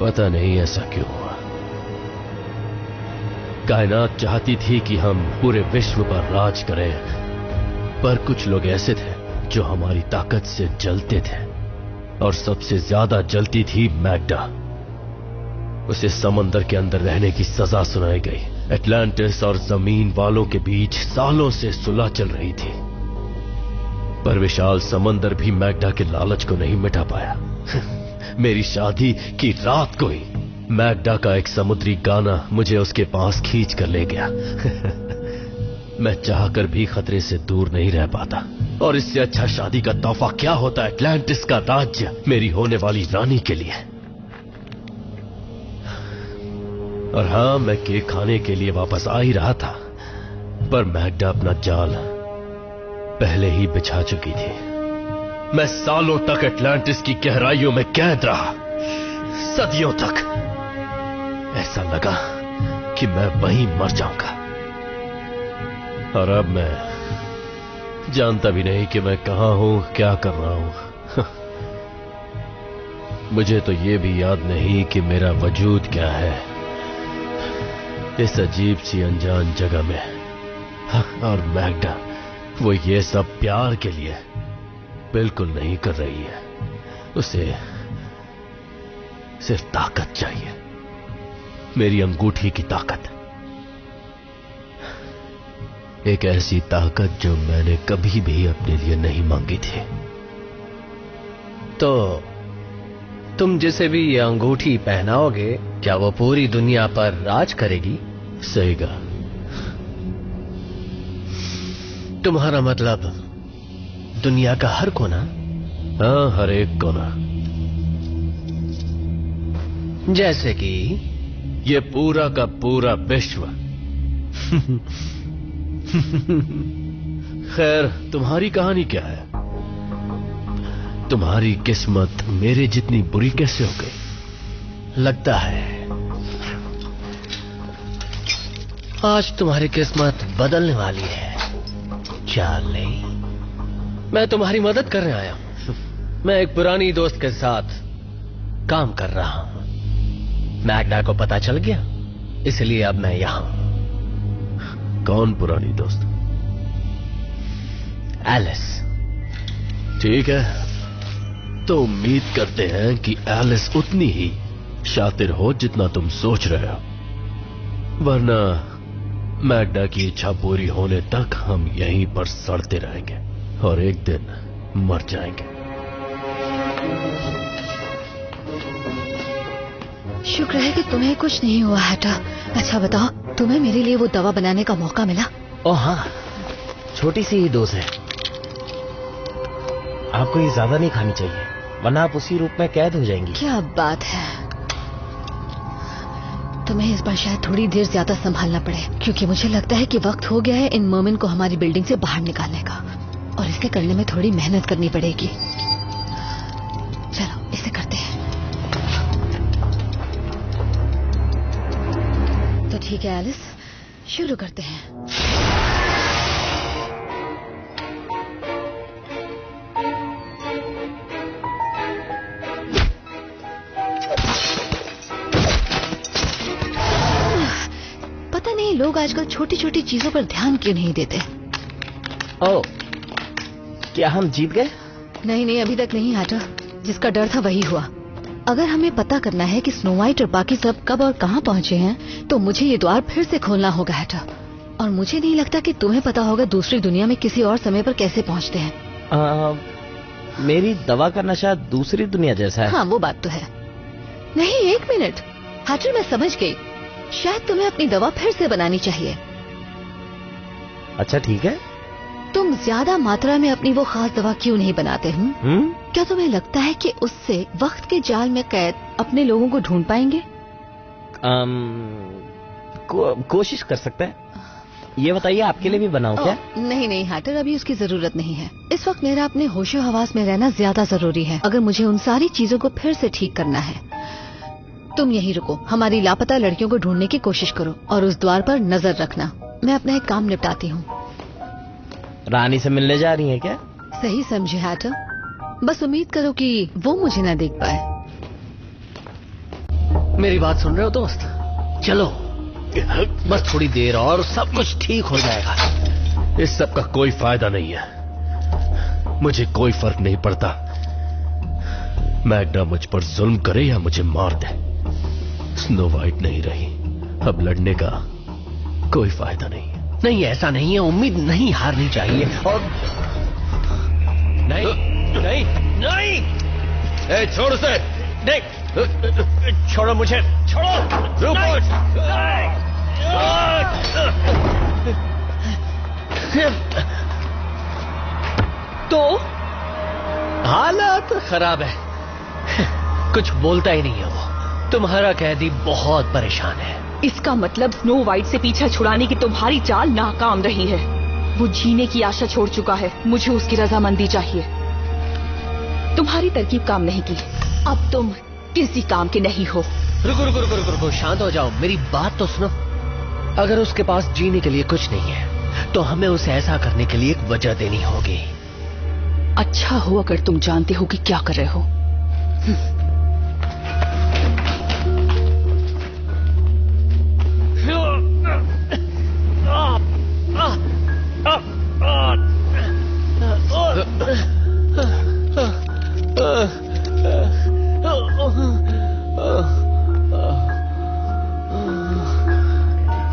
Speaker 3: पता नहीं ऐसा क्यों हुआ। कायनात चाहती थी कि हम पूरे विश्व पर राज करें, पर कुछ लोग ऐसे थे जो हमारी ताकत से जलते थे, और सबसे ज्यादा जलती थी मैग्डा। उसे समंदर के अंदर रहने की सजा सुनाई गई। एटलांटिस और जमीन वालों के बीच सालों से सुलह चल रही थी, पर विशाल समंदर भी मैग्डा के लालच को नहीं मिटा पाया। मेरी शादी की रात को ही मैग्डा का एक समुद्री गाना मुझे उसके पास खींच कर ले गया। मैं चाहकर भी खतरे से दूर नहीं रह पाता, और इससे अच्छा शादी का तोहफा क्या होता है एटलांटिस का राज्य मेरी होने वाली रानी के लिए। और हां, मैं केक खाने के लिए वापस आ ही रहा था, पर मैग्डा अपना जाल पहले ही बिछा चुकी थी। मैं सालों तक एटलांटिस की गहराइयों में कैद रहा, सदियों तक। ऐसा लगा कि मैं वहीं मर जाऊंगा, और अब मैं जानता भी नहीं कि मैं कहां हूं, क्या कर रहा हूं। मुझे तो ये भी याद नहीं कि मेरा वजूद क्या है इस अजीब सी अनजान जगह में। और मैग्डा, वो ये सब प्यार के लिए बिल्कुल नहीं कर रही है। उसे सिर्फ ताकत चाहिए, मेरी अंगूठी की ताकत। एक ऐसी ताकत जो मैंने कभी भी अपने लिए नहीं मांगी थी। तो तुम जिसे भी ये अंगूठी पहनाओगे, क्या वो पूरी दुनिया पर राज करेगी? सही कहा। तुम्हारा मतलब दुनिया का हर कोना? हाँ, हर एक कोना। जैसे कि ये पूरा का पूरा विश्व। खैर, तुम्हारी कहानी क्या है? तुम्हारी किस्मत मेरे जितनी बुरी कैसे हो गई? लगता है आज तुम्हारी किस्मत बदलने वाली है। चार्ली, मैं तुम्हारी मदद करने आया हूं। मैं एक पुरानी दोस्त के साथ काम कर रहा हूं। मैग्डा को पता चल गया, इसलिए अब मैं यहां हूं। कौन पुरानी दोस्त? एलिस। ठीक है, तो उम्मीद करते हैं कि एलिस उतनी ही
Speaker 7: शातिर हो जितना तुम सोच रहे हो, वरना मैग्डा की इच्छा पूरी होने तक हम यहीं पर सड़ते रहेंगे और एक दिन मर जाएंगे।
Speaker 1: शुक्र है कि तुम्हें कुछ नहीं हुआ हैटा। अच्छा बताओ, तुम्हें मेरे लिए वो दवा बनाने का मौका मिला?
Speaker 5: ओ हाँ, छोटी सी ही डोज है। आपको ये ज्यादा नहीं खानी चाहिए, वरना आप उसी रूप में कैद हो जाएंगी।
Speaker 1: क्या बात है। तुम्हें इस बार शायद थोड़ी देर ज्यादा संभालना पड़े, क्योंकि मुझे लगता है कि वक्त हो गया है इन मर्मेन को हमारी बिल्डिंग से बाहर निकालने का, और इसे करने में थोड़ी मेहनत करनी पड़ेगी। चलो इसे करते हैं। तो ठीक है एलिस, शुरू करते हैं। पता नहीं लोग आजकल छोटी छोटी चीजों पर ध्यान क्यों नहीं देते।
Speaker 5: ओह, क्या हम जीत गए?
Speaker 1: नहीं, अभी तक नहीं हटा। जिसका डर था वही हुआ। अगर हमें पता करना है कि स्नो वाइट और बाकी सब कब और कहाँ पहुँचे हैं, तो मुझे ये द्वार फिर से खोलना होगा हटा। और मुझे नहीं लगता कि तुम्हें पता होगा दूसरी दुनिया में किसी और समय पर कैसे पहुँचते हैं।
Speaker 5: मेरी दवा का नशा दूसरी दुनिया जैसा है।
Speaker 1: हाँ वो बात तो है। नहीं, एक मिनट हाटर, मैं समझ गई। शायद तुम्हें अपनी दवा फिर से बनानी चाहिए।
Speaker 5: अच्छा ठीक है।
Speaker 1: तुम ज्यादा मात्रा में अपनी वो खास दवा क्यों नहीं बनाते? क्या तुम्हें लगता है कि उससे वक्त के जाल में कैद अपने लोगों को ढूंढ पाएंगे?
Speaker 5: कोशिश कर सकते हैं। ये बताइए, आपके लिए भी बनाऊं क्या?
Speaker 1: नहीं हाटर, अभी उसकी जरूरत नहीं है। इस वक्त मेरा अपने होशो हवास में रहना ज्यादा जरूरी है, अगर मुझे उन सारी चीजों को फिर से ठीक करना है। तुम यहीं रुको, हमारी लापता लड़कियों को ढूंढने की कोशिश करो और उस द्वार पर नजर रखना। मैं अपना एक काम निपटाती हूँ।
Speaker 5: रानी से मिलने जा रही हैं क्या?
Speaker 1: सही समझे हैटर, बस उम्मीद करो कि वो मुझे ना देख पाए।
Speaker 3: मेरी बात सुन रहे हो दोस्त? चलो बस थोड़ी देर और सब कुछ ठीक हो जाएगा।
Speaker 7: इस सब का कोई फायदा नहीं है। मुझे कोई फर्क नहीं पड़ता मैग्डा मुझ पर जुल्म करे या मुझे मार दे। स्नो वाइट नहीं रही, अब लड़ने का कोई फायदा नहीं है।
Speaker 3: नहीं, ऐसा नहीं है। उम्मीद नहीं हारनी चाहिए। और नहीं,
Speaker 7: ए, छोड़ उसे।
Speaker 3: नहीं, छोड़ो मुझे, छोड़ो। तो हालत खराब है। कुछ बोलता ही नहीं है वो। तुम्हारा कैदी बहुत परेशान है।
Speaker 4: इसका मतलब स्नो वाइट से पीछा छुड़ाने की तुम्हारी चाल नाकाम रही है। वो जीने की आशा छोड़ चुका है। मुझे उसकी रजामंदी चाहिए। तुम्हारी तरकीब काम नहीं की, अब तुम किसी काम के नहीं हो।
Speaker 3: रुको, शांत हो जाओ। मेरी बात तो सुनो। अगर उसके पास जीने के लिए कुछ नहीं है, तो हमें उसे ऐसा करने के लिए एक वजह देनी होगी।
Speaker 4: अच्छा हो अगर तुम जानते हो कि क्या कर रहे हो।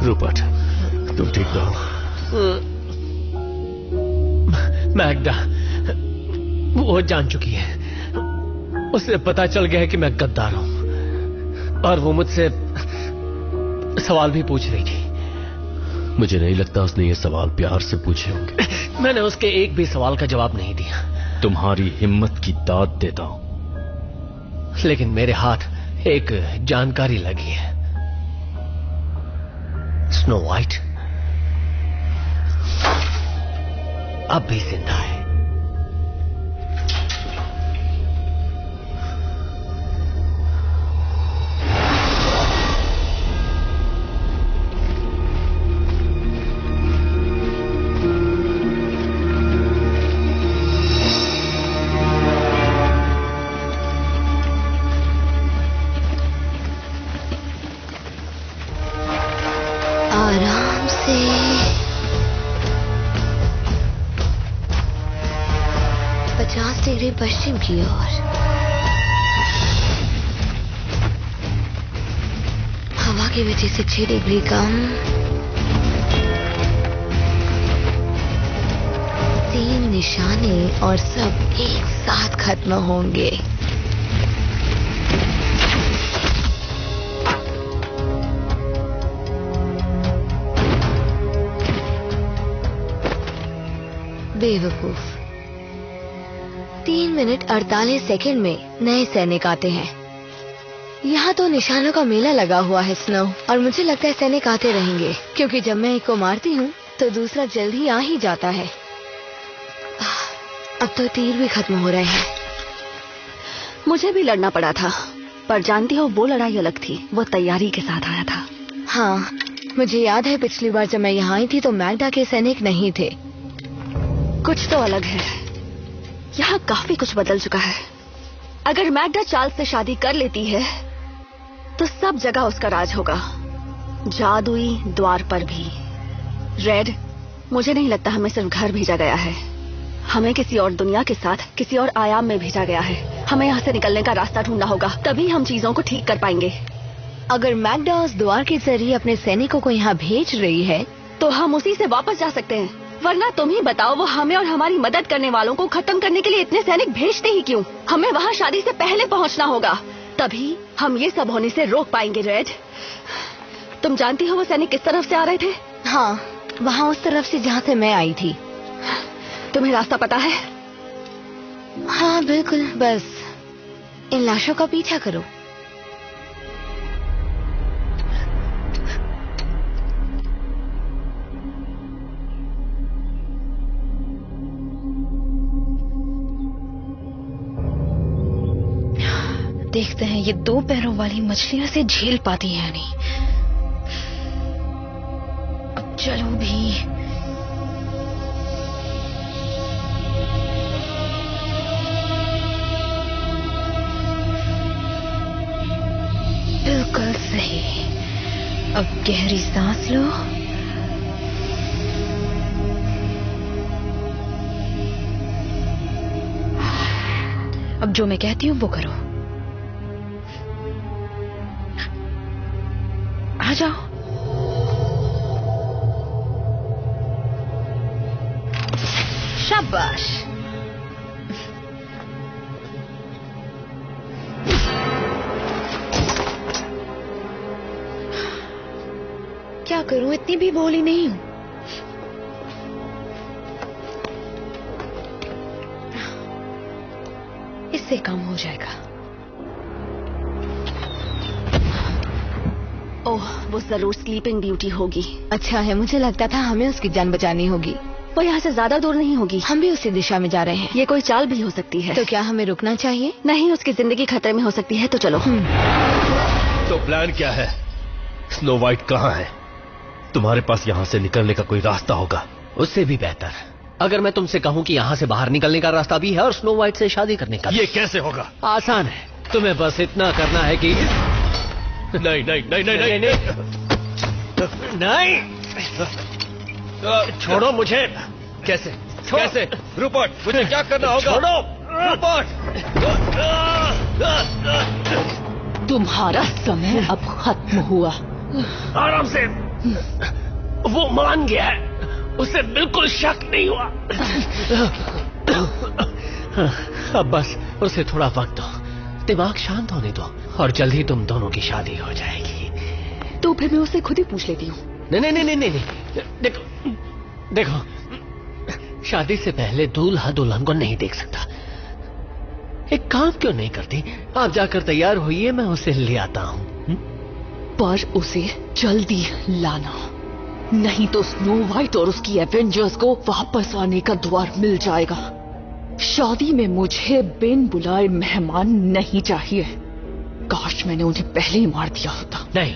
Speaker 7: रूपर्ट, तुम ठीक रहो।
Speaker 3: मैग्डा वो जान चुकी है। उसे पता चल गया है कि मैं गद्दार हूं, और वो मुझसे सवाल भी पूछ रही थी।
Speaker 7: मुझे नहीं लगता उसने ये सवाल प्यार से पूछे होंगे।
Speaker 3: मैंने उसके एक भी सवाल का जवाब नहीं दिया।
Speaker 7: तुम्हारी हिम्मत की दाद देता हूं,
Speaker 3: लेकिन मेरे हाथ एक जानकारी लगी है। स्नो वाइट अब भी जिंदा है।
Speaker 1: आराम से। 50 डिग्री पश्चिम की ओर।
Speaker 6: नेगेटिविटी से 6 डिग्री कम। 3 निशाने और सब एक साथ खत्म होंगे। बेवकूफ। 3 मिनट 48 सेकंड में नए सैनिक आते हैं। यहाँ तो निशानों का मेला लगा हुआ है स्नो, और मुझे लगता है सैनिक आते रहेंगे, क्योंकि जब मैं एक को मारती हूँ तो दूसरा जल्द ही आ ही जाता है। अब तो तीर भी खत्म हो रहे हैं।
Speaker 1: मुझे भी लड़ना पड़ा था, पर जानती हो वो लड़ाई अलग थी, वो तैयारी के साथ आया था।
Speaker 6: हाँ, मुझे याद है पिछली बार जब मैं यहाँ आई थी तो मैग्डा के सैनिक नहीं थे।
Speaker 1: कुछ तो अलग है, यहाँ काफी कुछ बदल चुका है। अगर मैग्डा चार्ल्स से शादी कर लेती है तो सब जगह उसका राज होगा, जादुई द्वार पर भी। रेड, मुझे नहीं लगता हमें सिर्फ घर भेजा गया है, हमें किसी और दुनिया के साथ किसी और आयाम में भेजा गया है। हमें यहाँ से निकलने का रास्ता ढूंढना होगा, तभी हम चीजों को ठीक कर पाएंगे।
Speaker 6: अगर मैग्डा उस द्वार के जरिए अपने सैनिकों को यहाँ भेज रही है
Speaker 1: तो हम उसी से वापस जा सकते हैं। वरना तुम ही बताओ, वो हमें और हमारी मदद करने वालों को खत्म करने के लिए इतने सैनिक भेजते ही क्यों? हमें वहाँ शादी से पहले पहुँचना होगा, तभी हम ये सब होने से रोक पाएंगे। रेड, तुम जानती हो वो सैनिक किस तरफ से आ रहे थे?
Speaker 6: हाँ, वहाँ उस तरफ से जहाँ से मैं आई थी।
Speaker 1: तुम्हें रास्ता पता है?
Speaker 6: हाँ बिल्कुल, बस इन लाशों का पीछा करो।
Speaker 4: देखते हैं ये 2 पैरों वाली मछलियां से झेल पाती है नहीं। अब चलो भी। बिल्कुल सही। अब गहरी सांस लो। अब जो मैं कहती हूँ वो करो। आ जाओ। शाबाश। क्या करूं, इतनी भी भोली नहीं हूं। इससे काम हो जाएगा।
Speaker 1: ओह, वो जरूर स्लीपिंग ब्यूटी होगी।
Speaker 6: अच्छा है, मुझे लगता था हमें उसकी जान बचानी होगी।
Speaker 1: वो यहाँ से ज्यादा दूर नहीं होगी।
Speaker 6: हम भी उसी दिशा में जा रहे हैं।
Speaker 1: ये कोई चाल भी हो सकती है।
Speaker 6: तो क्या हमें रुकना चाहिए?
Speaker 1: नहीं, उसकी जिंदगी खतरे में हो सकती है, तो चलो।
Speaker 7: तो प्लान क्या है? स्नो वाइट कहाँ है? तुम्हारे पास यहाँ से निकलने का कोई रास्ता होगा।
Speaker 3: उससे भी बेहतर, अगर मैं तुमसे कहूँ कि यहाँ से बाहर निकलने का रास्ता भी है और स्नो वाइट से शादी करने का।
Speaker 7: ये कैसे होगा?
Speaker 3: आसान है, तुम्हें बस इतना करना है कि
Speaker 7: नहीं नहीं नहीं नहीं नहीं
Speaker 3: नहीं, छोड़ो मुझे।
Speaker 7: कैसे कैसे? रूपर्ट, मुझे क्या करना होगा?
Speaker 3: छोड़ो
Speaker 7: रूपर्ट।
Speaker 4: तुम्हारा समय अब खत्म हुआ।
Speaker 3: आराम से। वो मान गया है, उसे बिल्कुल शक नहीं हुआ। अब बस उसे थोड़ा वक्त दो, दिमाग शांत होने दो, और जल्द ही तुम दोनों की शादी हो जाएगी।
Speaker 4: तो फिर मैं उससे खुद ही पूछ लेती हूँ।
Speaker 3: नहीं नहीं नहीं नहीं नहीं, देखो देखो, शादी से पहले दूल्हा दुल्हन को नहीं देख सकता। एक काम क्यों नहीं करती, आप जाकर तैयार होइए, मैं उसे ले आता हूँ।
Speaker 4: पर उसे जल्दी लाना, नहीं तो स्नो वाइट और उसकी एवेंजर्स को वापस आने का द्वार मिल जाएगा। शादी में मुझे बिन बुलाए मेहमान नहीं चाहिए। काश मैंने उन्हें पहले ही मार दिया होता।
Speaker 3: नहीं,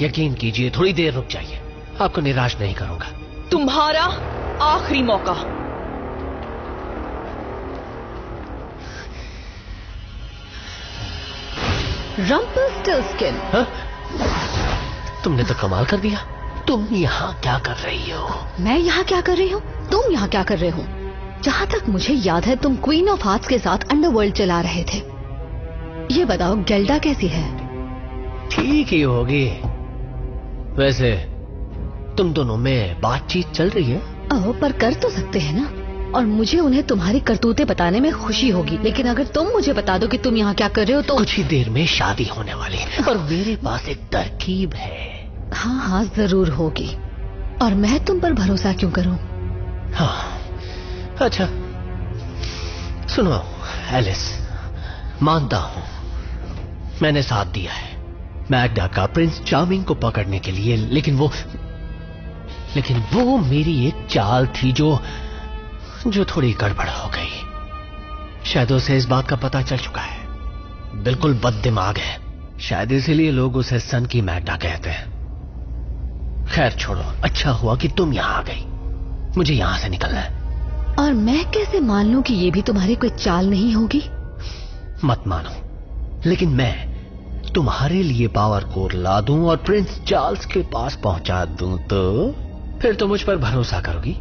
Speaker 3: यकीन कीजिए, थोड़ी देर रुक जाइए, आपको निराश नहीं करूंगा।
Speaker 4: तुम्हारा आखिरी मौका।
Speaker 1: रंपलस्टिल्टस्किन।
Speaker 3: हाँ? तुमने तो कमाल कर दिया। तुम यहाँ क्या कर रही हो?
Speaker 1: मैं यहाँ क्या कर रही हूँ? तुम यहाँ क्या कर रहे हो? जहाँ तक मुझे याद है तुम क्वीन ऑफ हार्ट्स के साथ अंडरवर्ल्ड चला रहे थे। ये बताओ गेल्डा कैसी है?
Speaker 3: ठीक ही होगी। वैसे तुम दोनों में बातचीत चल रही है?
Speaker 1: ओह, पर कर तो सकते हैं ना। और मुझे उन्हें तुम्हारी करतूतें बताने में खुशी होगी, लेकिन अगर तुम मुझे बता दो कि तुम यहाँ क्या कर रहे हो तो
Speaker 3: कुछ ही देर में शादी होने वाली है और मेरे पास एक तरकीब है।
Speaker 1: हाँ हाँ, जरूर होगी। और मैं तुम पर भरोसा क्यों करूं?
Speaker 3: हाँ, अच्छा सुनो एलिस, मानता हूं मैंने साथ दिया है मैग्डा का प्रिंस चार्मिंग को पकड़ने के लिए, लेकिन वो मेरी एक चाल थी जो थोड़ी गड़बड़ हो गई। शायद उसे इस बात का पता चल चुका है। बिल्कुल बददिमाग है, शायद इसीलिए लोग उसे सन की मैग्डा कहते हैं। खैर छोड़ो, अच्छा हुआ कि तुम यहां आ गई। मुझे यहां से निकलना है।
Speaker 1: और मैं कैसे मान लूं कि ये भी तुम्हारी कोई चाल नहीं होगी?
Speaker 3: मत मानो, लेकिन मैं तुम्हारे लिए पावर कोर ला दूं और प्रिंस चार्ल्स के पास पहुंचा दूं तो फिर तो मुझ पर भरोसा करोगी?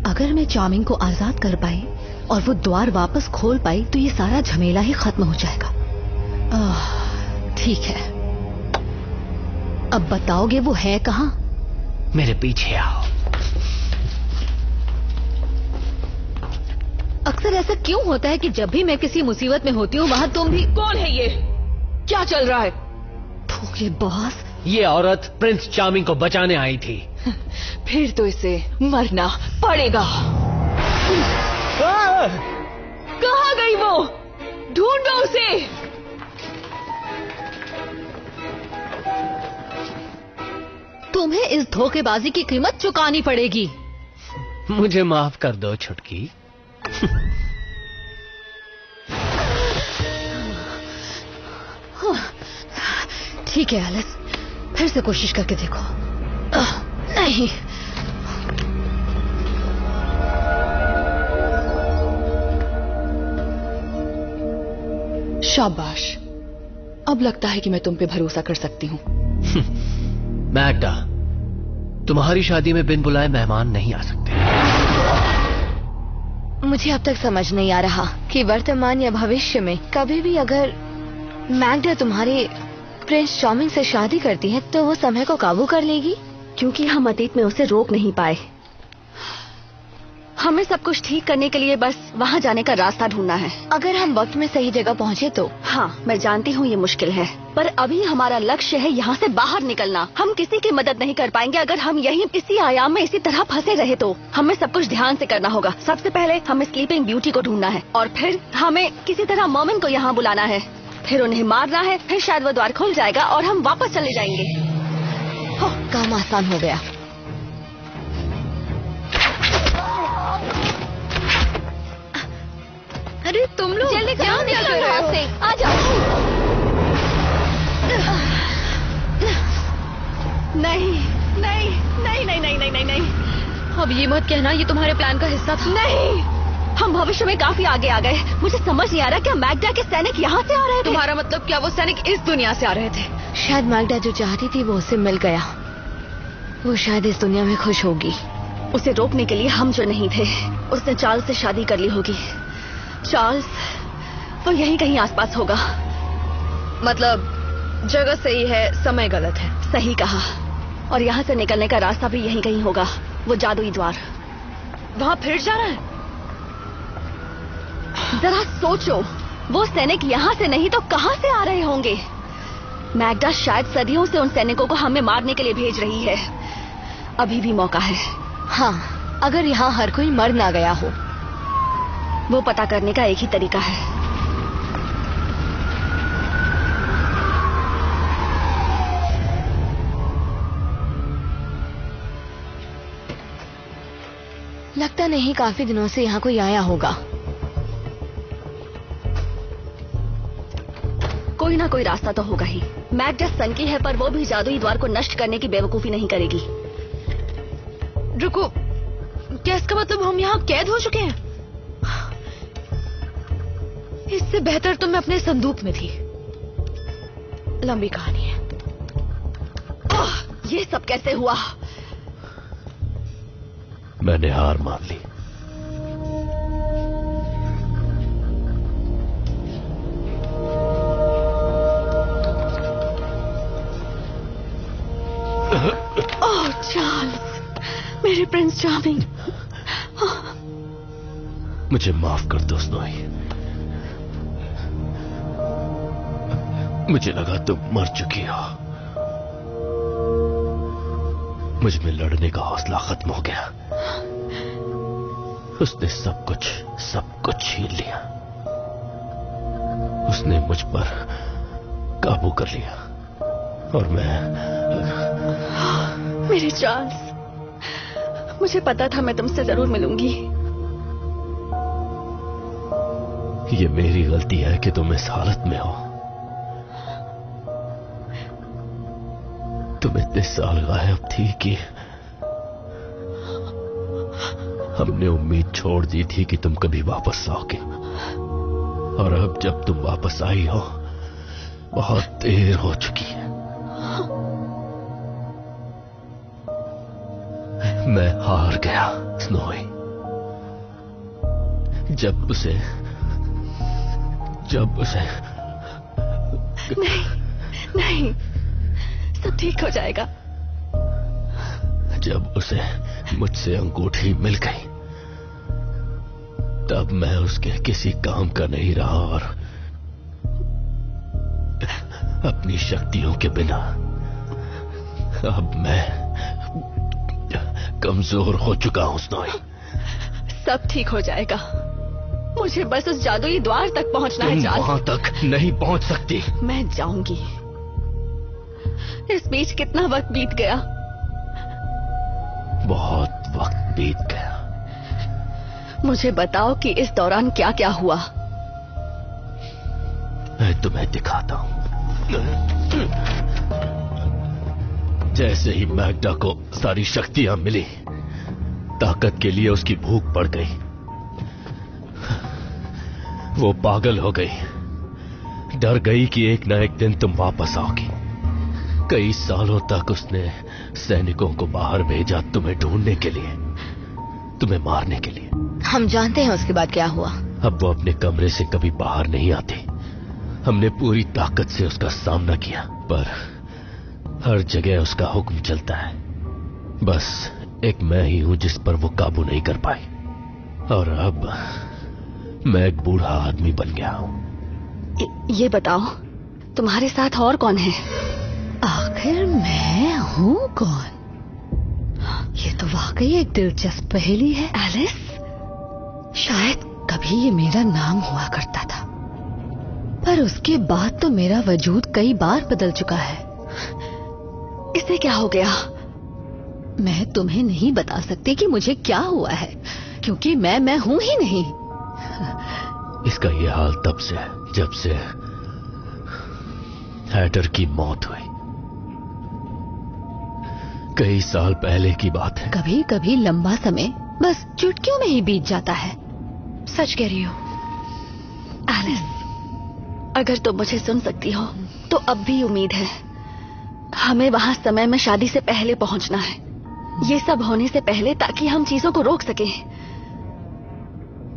Speaker 1: अगर मैं चार्मिंग को आजाद कर पाई और वो द्वार वापस खोल पाई तो ये सारा झमेला ही खत्म हो जाएगा। ठीक है, अब बताओगे वो है कहाँ?
Speaker 3: मेरे पीछे आओ।
Speaker 1: अक्सर ऐसा क्यों होता है कि जब भी मैं किसी मुसीबत में होती हूँ वहाँ तुम भी?
Speaker 4: कौन है ये? क्या चल रहा है?
Speaker 1: बॉस,
Speaker 3: ये औरत प्रिंस चार्मिंग को बचाने आई थी।
Speaker 4: फिर तो इसे मरना पड़ेगा। कहाँ गई वो? ढूंढो उसे।
Speaker 1: तुम्हें इस धोखेबाजी की कीमत चुकानी पड़ेगी।
Speaker 3: मुझे माफ कर दो छुटकी।
Speaker 1: ठीक है एलिस, फिर से कोशिश करके देखो। नहीं,
Speaker 4: शाबाश, अब लगता है कि मैं तुम पे भरोसा कर सकती हूँ।
Speaker 3: मैग्डा, तुम्हारी शादी में बिन बुलाए मेहमान नहीं आ सकते।
Speaker 6: मुझे अब तक समझ नहीं आ रहा कि वर्तमान या भविष्य में कभी भी अगर मैग्डा तुम्हारे प्रिंस चार्मिंग से शादी करती है तो वो समय को काबू कर लेगी,
Speaker 8: क्योंकि हम अतीत में उसे रोक नहीं पाए। हमें सब कुछ ठीक करने के लिए बस वहाँ जाने का रास्ता ढूंढना है।
Speaker 6: अगर हम वक्त में सही जगह पहुँचे तो।
Speaker 8: हाँ, मैं जानती हूँ ये मुश्किल है, पर अभी हमारा लक्ष्य है यहाँ से बाहर निकलना। हम किसी की मदद नहीं कर पाएंगे अगर हम यहीं इसी आयाम में इसी तरह फंसे रहे तो। हमें सब कुछ ध्यान से करना होगा। सबसे पहले हमें स्लीपिंग ब्यूटी को ढूंढना है और फिर हमें किसी तरह मोमिन को यहाँ बुलाना है, फिर उन्हें मारना है, फिर शायद वो द्वार खुल जाएगा और हम वापस चले जाएंगे।
Speaker 6: काम आसान हो गया।
Speaker 8: अरे तुम लोग
Speaker 6: जल्दी जाओ, निकलो यहाँ से, आ जाओ।
Speaker 8: नहीं नहीं नहीं नहीं नहीं नहीं नहीं नहीं,
Speaker 6: अब ये मत कहना ये तुम्हारे प्लान का हिस्सा था।
Speaker 8: नहीं, हम भविष्य में काफी आगे आ गए। मुझे समझ नहीं आ रहा, क्या मैग्डा के सैनिक यहाँ से आ रहे थे?
Speaker 6: तुम्हारा मतलब क्या वो सैनिक इस दुनिया से आ रहे थे? शायद मैग्डा जो चाहती थी वो उससे मिल गया। वो शायद इस दुनिया में खुश होगी।
Speaker 8: उसे रोकने के लिए हम जो नहीं थे। उसने चार्ल्स से शादी कर ली होगी। चार्ल्स वो यहीं कहीं आसपास होगा।
Speaker 6: मतलब जगह सही है, समय गलत है।
Speaker 8: सही कहा। और यहाँ से निकलने का रास्ता भी यहीं कहीं होगा, वो जादुई द्वार।
Speaker 6: वहाँ फिर जाना है?
Speaker 8: जरा सोचो, वो सैनिक यहाँ से नहीं तो कहाँ से आ रहे होंगे? मैग्डा शायद सदियों से उन सैनिकों को हमें मारने के लिए भेज रही है। अभी भी मौका है।
Speaker 6: हाँ, अगर यहाँ हर कोई मर ना गया हो।
Speaker 8: वो पता करने का एक ही तरीका है।
Speaker 6: लगता नहीं काफी दिनों से यहाँ कोई आया होगा।
Speaker 8: कोई ना कोई रास्ता तो होगा ही। मैग्डा सन की है, पर वो भी जादुई द्वार को नष्ट करने की बेवकूफी नहीं करेगी।
Speaker 6: रुको, क्या इसका मतलब हम यहाँ कैद हो चुके हैं? इससे बेहतर तो मैं अपने संदूक में थी। लंबी कहानी है।
Speaker 8: ये सब कैसे हुआ?
Speaker 7: मैंने हार मान ली।
Speaker 8: मेरे प्रिंस चार्मिंग।
Speaker 7: मुझे माफ कर दो स्नोई। मुझे लगा तुम मर चुकी हो। मुझ में लड़ने का हौसला खत्म हो गया। उसने सब कुछ छीन लिया। उसने मुझ पर काबू कर लिया और मैं।
Speaker 8: मेरे चार्ल्स, मुझे पता था मैं तुमसे जरूर मिलूंगी।
Speaker 7: ये मेरी गलती है कि तुम इस हालत में हो। तुम इतने साल गायब थी कि हमने उम्मीद छोड़ दी थी कि तुम कभी वापस आओगे, और अब जब तुम वापस आई हो बहुत देर हो चुकी है। मैं हार गया स्नोई। जब उसे
Speaker 8: नहीं, सब ठीक हो जाएगा।
Speaker 7: जब उसे मुझसे अंगूठी मिल गई तब मैं उसके किसी काम का नहीं रहा और अपनी शक्तियों के बिना अब मैं कमजोर हो चुका हूं स्नोई।
Speaker 8: सब ठीक हो जाएगा। मुझे बस उस जादुई द्वार तक पहुंचना है।
Speaker 7: तुम वहां तक नहीं पहुंच सकती।
Speaker 8: मैं जाऊंगी। इस बीच कितना वक्त बीत गया।
Speaker 7: बहुत वक्त बीत गया।
Speaker 8: मुझे बताओ कि इस दौरान क्या क्या हुआ।
Speaker 7: मैं तुम्हें दिखाता हूं। जैसे ही मैग्डा को सारी शक्तियां मिली, ताकत के लिए उसकी भूख बढ़ गई। वो पागल हो गई। डर गई कि एक न एक दिन तुम वापस आओगी। कई सालों तक उसने सैनिकों को बाहर भेजा तुम्हें ढूंढने के लिए, तुम्हें मारने के लिए।
Speaker 1: हम जानते हैं उसके बाद क्या हुआ।
Speaker 7: अब वो अपने कमरे से कभी बाहर नहीं आती। हमने पूरी ताकत से उसका सामना किया, पर हर जगह उसका हुक्म चलता है। बस एक मैं ही हूं जिस पर वो काबू नहीं कर पाई। और अब मैं एक बूढ़ा आदमी बन गया हूं।
Speaker 8: ये बताओ, तुम्हारे साथ और कौन है?
Speaker 1: आखिर मैं हूँ कौन? ये तो वाकई एक दिलचस्प पहेली है।
Speaker 8: एलिस?
Speaker 1: शायद कभी ये मेरा नाम हुआ करता था, पर उसके बाद तो मेरा वजूद कई बार बदल चुका है।
Speaker 8: इसे क्या हो गया?
Speaker 1: मैं तुम्हें नहीं बता सकती कि मुझे क्या हुआ है, क्योंकि मैं हूं ही नहीं।
Speaker 7: इसका ये हाल तब से है जब से हैटर की मौत हुई। कई साल पहले की बात है।
Speaker 1: कभी कभी लंबा समय बस चुटकियों में ही बीत जाता है।
Speaker 8: सच कह रही हो एलिस। अगर तुम मुझे सुन सकती हो तो अब भी उम्मीद है। हमें वहां समय में शादी से पहले पहुंचना है, ये सब होने से पहले, ताकि हम चीजों को रोक सकें।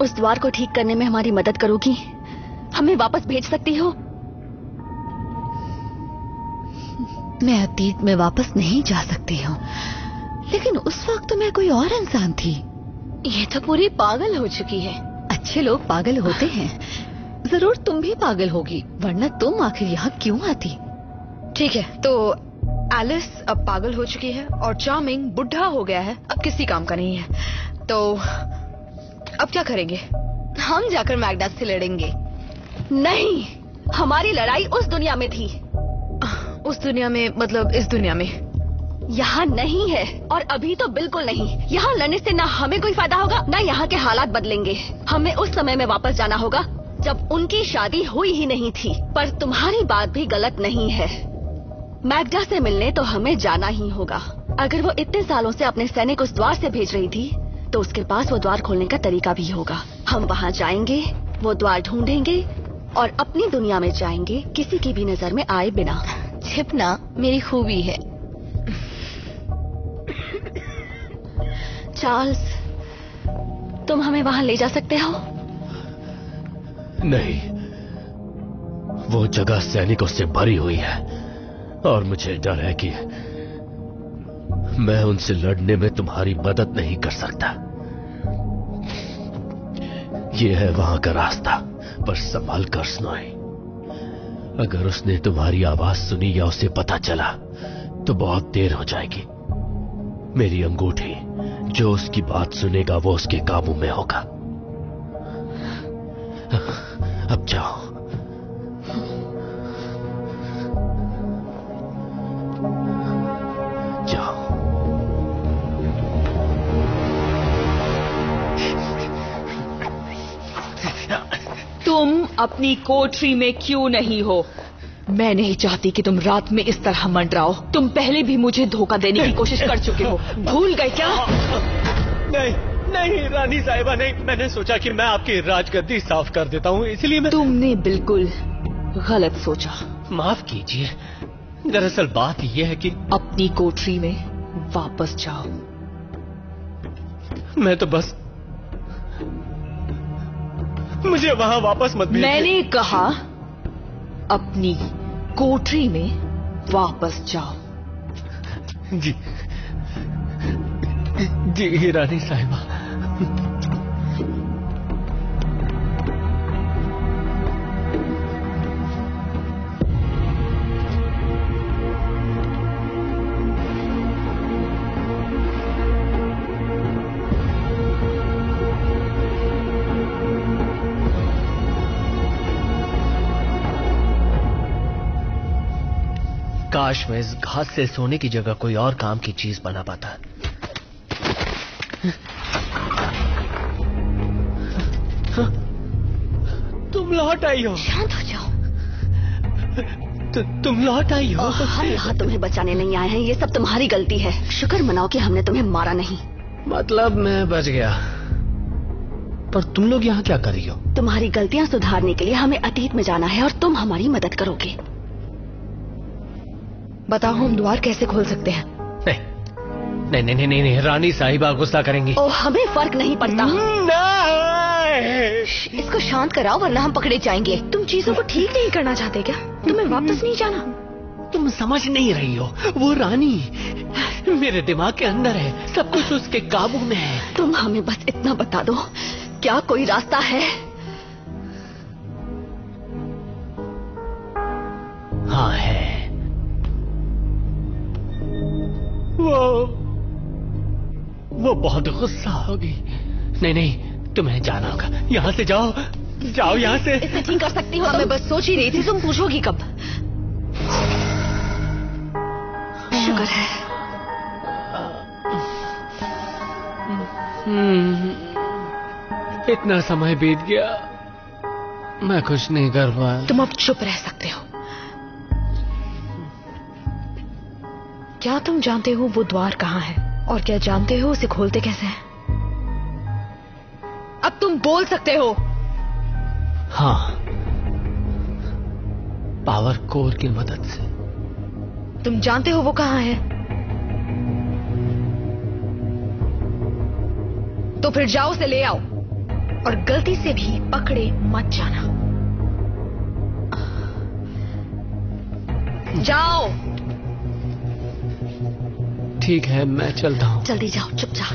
Speaker 8: उस द्वार को ठीक करने में हमारी मदद करोगी? हमें वापस भेज सकती हो?
Speaker 1: मैं अतीत में वापस नहीं जा सकती हूँ, लेकिन उस वक्त तो मैं कोई और इंसान थी।
Speaker 8: ये तो पूरी पागल हो चुकी है।
Speaker 1: अच्छे लोग पागल होते हैं। जरूर तुम भी पागल होगी, वरना तुम आखिर यहाँ क्यों आती?
Speaker 9: ठीक है, तो एलिस अब पागल हो चुकी है और चार्मिंग बुढ़ा हो गया है, अब किसी काम का नहीं है। तो अब क्या करेंगे?
Speaker 8: हम जाकर मैग्डा से लड़ेंगे। नहीं, हमारी लड़ाई उस दुनिया में थी।
Speaker 9: उस दुनिया में मतलब इस दुनिया में?
Speaker 8: यहाँ नहीं है, और अभी तो बिल्कुल नहीं। यहाँ लड़ने से ना हमें कोई फायदा होगा, ना यहाँ के हालात बदलेंगे। हमें उस समय में वापस जाना होगा जब उनकी शादी हुई ही नहीं थी। पर तुम्हारी बात भी गलत नहीं है। मैग्डा से मिलने तो हमें जाना ही होगा। अगर वो इतने सालों से अपने सैनिक उस द्वार से भेज रही थी, तो उसके पास वो द्वार खोलने का तरीका भी होगा। हम वहाँ जाएंगे, वो द्वार ढूंढेंगे और अपनी दुनिया में जाएंगे, किसी की भी नजर में आए बिना।
Speaker 1: छिपना मेरी खूबी है।
Speaker 8: चार्ल्स, तुम हमें वहाँ ले जा सकते हो?
Speaker 7: नहीं, वो जगह सैनिकों से भरी हुई है और मुझे डर है कि मैं उनसे लड़ने में तुम्हारी मदद नहीं कर सकता। ये है वहां का रास्ता, पर संभल कर स्नोई। अगर उसने तुम्हारी आवाज सुनी या उसे पता चला तो बहुत देर हो जाएगी। मेरी अंगूठी, जो उसकी बात सुनेगा वो उसके काबू में होगा। अब जाओ। जाओ।
Speaker 4: तुम अपनी कोठरी में क्यों नहीं हो? मैं नहीं चाहती कि तुम रात में इस तरह मंडराओ। तुम पहले भी मुझे धोखा देने की कोशिश कर चुके हो, भूल गए क्या?
Speaker 3: नहीं नहीं रानी साहिबा, नहीं। मैंने सोचा कि मैं आपकी राजगद्दी साफ कर देता हूँ, इसलिए मैं...
Speaker 4: तुमने बिल्कुल गलत सोचा।
Speaker 3: माफ कीजिए, दरअसल बात यह है कि
Speaker 4: अपनी कोठरी में वापस जाओ।
Speaker 3: मैं तो बस... मुझे वहां वापस मत भेजिए।
Speaker 4: मैंने कहा अपनी कोठरी में वापस जाओ।
Speaker 3: जी जी रानी साहिबा।
Speaker 7: काश मैं इस घास से सोने की जगह कोई और काम की चीज बना पाता।
Speaker 3: तुम लौट आई हो।
Speaker 8: शांत हो जाओ।
Speaker 3: तुम लौट आई हो।
Speaker 8: हम यहाँ तुम्हें बचाने नहीं आए हैं, ये सब तुम्हारी गलती है। शुक्र मनाओ कि हमने तुम्हें मारा नहीं।
Speaker 7: मतलब मैं बच गया, पर तुम लोग यहाँ क्या कर रही हो?
Speaker 8: तुम्हारी गलतियाँ सुधारने के लिए हमें अतीत में जाना है और तुम हमारी मदद करोगे।
Speaker 9: बताओ हम द्वार कैसे खोल सकते हैं?
Speaker 3: नहीं नहीं नहीं नहीं, नहीं। रानी साहिबा गुस्सा करेंगी।
Speaker 8: ओ, हमें फर्क नहीं पड़ता।
Speaker 9: इसको शांत कराओ वरना हम पकड़े जाएंगे। तुम चीजों को ठीक नहीं करना चाहते क्या? तुम्हें वापस नहीं जाना?
Speaker 3: तुम समझ नहीं रही हो, वो रानी मेरे दिमाग के अंदर है, सब कुछ उसके काबू में है।
Speaker 8: तुम हमें बस इतना बता दो, क्या कोई रास्ता है?
Speaker 3: हाँ है। वो बहुत गुस्सा होगी। नहीं नहीं, तुम्हें जाना होगा। यहाँ से जाओ, जाओ यहाँ से।
Speaker 8: इसे ठीक कर सकती हो?
Speaker 9: मैं बस सोच ही रही थी तुम पूछोगी कब।
Speaker 8: शुक्र है।
Speaker 3: इतना समय बीत गया, मैं कुछ नहीं कर पाया।
Speaker 9: तुम अब चुप रह सकते हो। क्या तुम जानते हो वो द्वार कहाँ है? और क्या जानते हो उसे खोलते कैसे हैं? अब तुम बोल सकते हो।
Speaker 3: हाँ, पावर कोर की मदद से।
Speaker 9: तुम जानते हो वो कहाँ है? तो फिर जाओ उसे ले आओ, और गलती से भी पकड़े मत जाना। जाओ।
Speaker 3: ठीक है, मैं चलता हूँ।
Speaker 8: जल्दी जाओ, चुपचाप।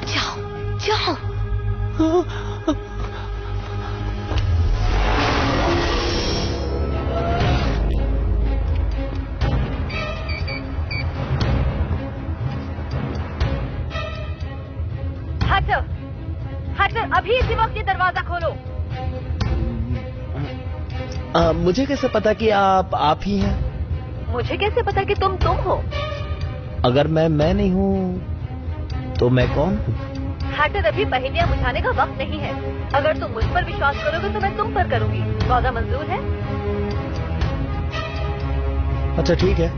Speaker 8: जाओ, जाओ।
Speaker 6: हटर, अभी इसी वक्त ये दरवाजा खोलो।
Speaker 5: मुझे कैसे पता कि आप ही हैं?
Speaker 6: मुझे कैसे पता कि तुम हो?
Speaker 5: अगर मैं नहीं हूँ तो मैं कौन हूँ?
Speaker 6: हटर, अभी पहेलियां बुझाने का वक्त नहीं है। अगर तुम मुझ पर विश्वास करोगे तो मैं तुम पर करूंगी। सौदा मंजूर है?
Speaker 5: अच्छा ठीक है।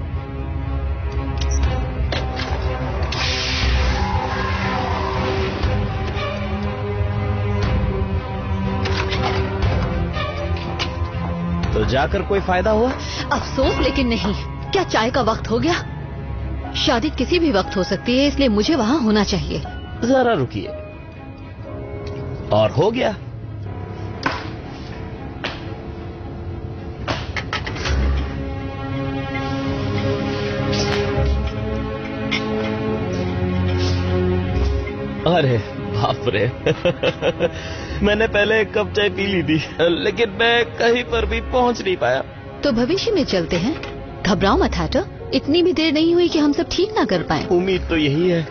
Speaker 5: तो जाकर कोई फायदा हुआ?
Speaker 1: अफसोस लेकिन नहीं। क्या चाय का वक्त हो गया? शादी किसी भी वक्त हो सकती है, इसलिए मुझे वहाँ होना चाहिए।
Speaker 5: जरा रुकिए। और हो गया। अरे बाप रे मैंने पहले एक कप चाय पी ली थी, लेकिन मैं कहीं पर भी पहुंच नहीं पाया।
Speaker 1: तो भविष्य में चलते हैं। घबराओ मत हाटो, इतनी भी देर नहीं हुई कि हम सब ठीक ना कर पाए।
Speaker 5: उम्मीद तो यही है।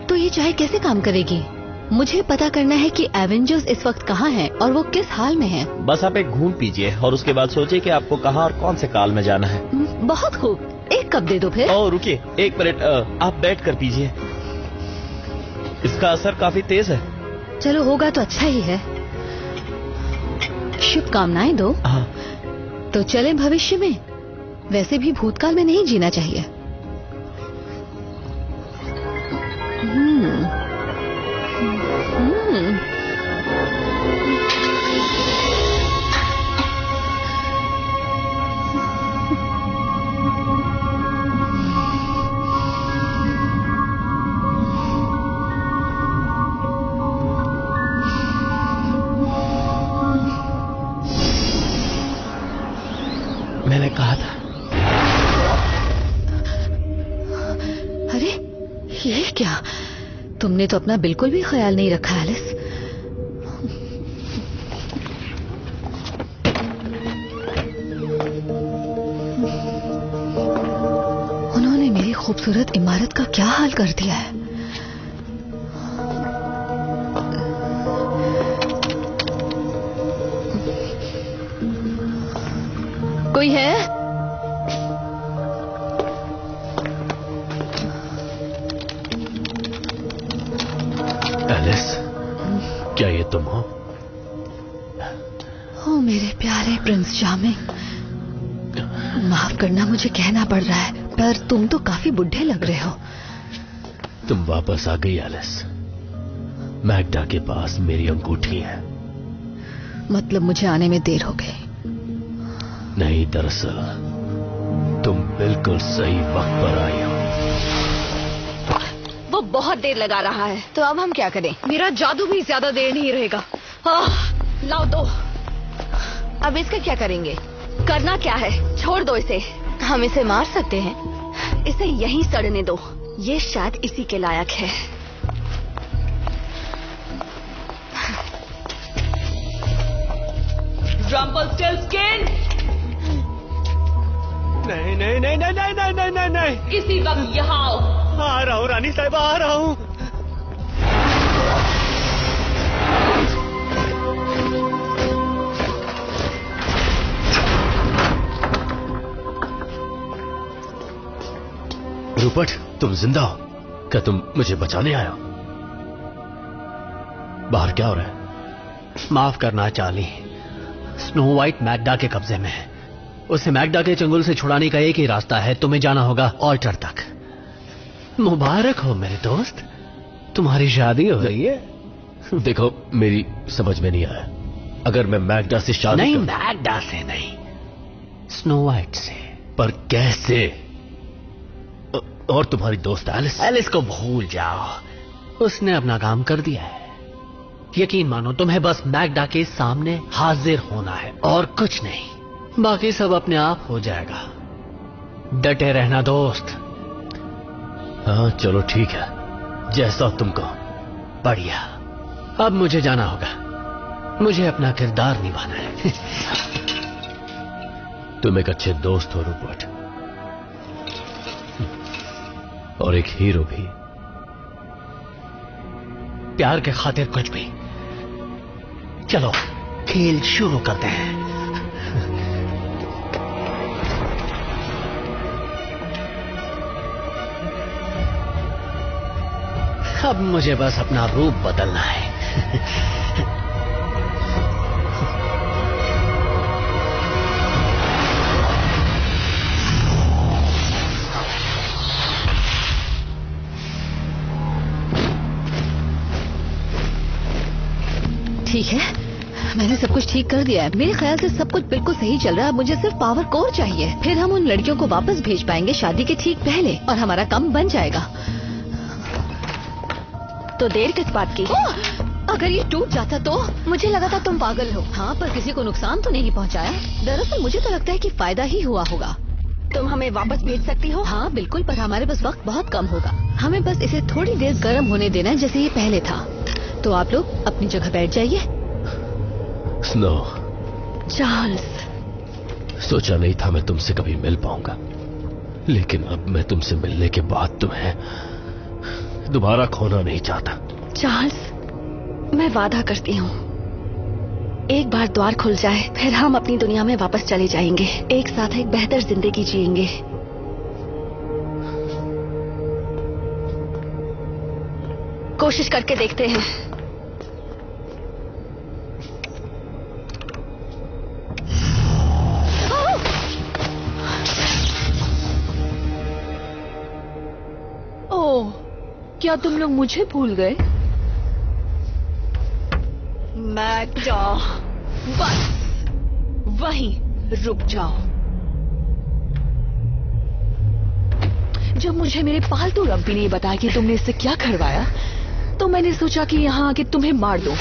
Speaker 1: तो ये चाय कैसे काम करेगी? मुझे पता करना है कि एवेंजर्स इस वक्त कहाँ हैं और वो किस हाल में हैं।
Speaker 5: बस आप एक घूम पीजिए और उसके बाद सोचिए कि आपको कहाँ और कौन से काल में जाना है।
Speaker 1: बहुत खूब, एक कप दे दो फिर।
Speaker 5: ओह रुकिए, एक मिनट, आप बैठ कर पीजिए। इसका असर काफी तेज है।
Speaker 1: चलो होगा तो अच्छा ही है। शुभकामनाएं दो।
Speaker 5: हाँ।
Speaker 1: तो चलें भविष्य में। वैसे भी भूतकाल में नहीं जीना चाहिए।
Speaker 5: मैंने कहा था।
Speaker 1: अरे ये क्या? तुमने तो अपना बिल्कुल भी ख्याल नहीं रखा एलिस। उन्होंने मेरी खूबसूरत इमारत का क्या हाल कर दिया है। कोई है?
Speaker 7: एलिस, क्या ये तुम हो?
Speaker 1: ओ मेरे प्यारे प्रिंस चार्मिंग, माफ करना मुझे कहना पड़ रहा है, पर तुम तो काफी बुढ़े लग रहे हो।
Speaker 7: तुम वापस आ गई एलिस। मैग्डा के पास मेरी अंगूठी है।
Speaker 1: मतलब मुझे आने में देर हो गई?
Speaker 7: नहीं, दरअसल तुम बिल्कुल सही वक्त पर आई हो।
Speaker 8: वो बहुत देर लगा रहा है।
Speaker 9: तो अब हम क्या करें? मेरा जादू भी ज्यादा देर नहीं रहेगा।
Speaker 8: लाओ दो।
Speaker 9: अब इसका क्या करेंगे?
Speaker 8: करना क्या है? छोड़ दो इसे।
Speaker 9: हम इसे मार सकते हैं।
Speaker 8: इसे यहीं सड़ने दो, ये शायद इसी के लायक है।
Speaker 4: रंपलस्टिल्टस्किन,
Speaker 3: नहीं नहीं नहीं नहीं नहीं नहीं नहीं नहीं नहीं।
Speaker 4: इसी वक्त यहाँ आओ।
Speaker 3: आ रहा हूँ रानी साहिबा, आ रहा हूँ। रूपर्ट, तुम जिंदा हो? क्या तुम मुझे बचाने आए हो? बाहर क्या हो रहा है?
Speaker 10: माफ करना चार्ली, स्नो व्हाइट मैग्डा के कब्जे में है। उसे मैग्डा के चंगुल से छुड़ाने का एक ही रास्ता है। तुम्हें जाना होगा ऑल्टर तक। मुबारक हो मेरे दोस्त, तुम्हारी शादी हो गई है।
Speaker 7: देखो, मेरी समझ में नहीं आया। अगर मैं मैग्डा से शादी
Speaker 10: नहीं, मैग्डा से नहीं, स्नो व्हाइट से।
Speaker 7: पर कैसे? और तुम्हारी दोस्त एलिस?
Speaker 10: एलिस को भूल जाओ, उसने अपना काम कर दिया है। यकीन मानो, तुम्हें बस मैग्डा के सामने हाजिर होना है और कुछ नहीं। बाकी सब अपने आप हो जाएगा। डटे रहना दोस्त।
Speaker 7: हाँ चलो ठीक है, जैसा तुम कहो।
Speaker 10: बढ़िया। अब मुझे जाना होगा, मुझे अपना किरदार निभाना है।
Speaker 7: तुम एक अच्छे दोस्त हो रूपर्ट, और एक हीरो भी।
Speaker 10: प्यार के खातिर कुछ भी। चलो खेल शुरू करते हैं। अब मुझे बस अपना रूप बदलना है।
Speaker 1: ठीक है, मैंने सब कुछ ठीक कर दिया है। मेरे ख्याल से सब कुछ बिल्कुल सही चल रहा है। मुझे सिर्फ पावर कोर चाहिए, फिर हम उन लड़कियों को वापस भेज पाएंगे शादी के ठीक पहले, और हमारा काम बन जाएगा।
Speaker 8: तो देर किस बात की?
Speaker 1: अगर ये टूट जाता तो?
Speaker 8: मुझे लगा था तुम पागल हो।
Speaker 1: हाँ, पर किसी को नुकसान तो नहीं पहुँचाया। दरअसल मुझे तो लगता है कि फायदा ही हुआ होगा।
Speaker 8: तुम हमें वापस भेज सकती हो?
Speaker 1: हाँ बिल्कुल, पर हमारे पास वक्त बहुत कम होगा। हमें बस इसे थोड़ी देर गर्म होने देना है जैसे ये पहले था। तो आप लोग अपनी जगह बैठ जाइए।
Speaker 7: स्नो,
Speaker 8: चार्ल्स,
Speaker 7: सोचा नहीं था मैं तुमसे कभी मिल पाऊंगा, लेकिन अब मैं तुमसे मिलने के बाद तुम्हें दोबारा खोना नहीं चाहता।
Speaker 8: चार्ल्स, मैं वादा करती हूँ, एक बार द्वार खुल जाए फिर हम अपनी दुनिया में वापस चले जाएंगे। एक साथ एक बेहतर जिंदगी जिएंगे। कोशिश करके देखते हैं।
Speaker 4: ओह, क्या तुम लोग मुझे भूल गए?
Speaker 8: मैग्डा,
Speaker 4: बस वहीं रुक जाओ। जब मुझे मेरे पालतू रब्बी ने बताया कि तुमने इससे क्या करवाया, तो मैंने सोचा कि यहाँ आके तुम्हें मार दूं।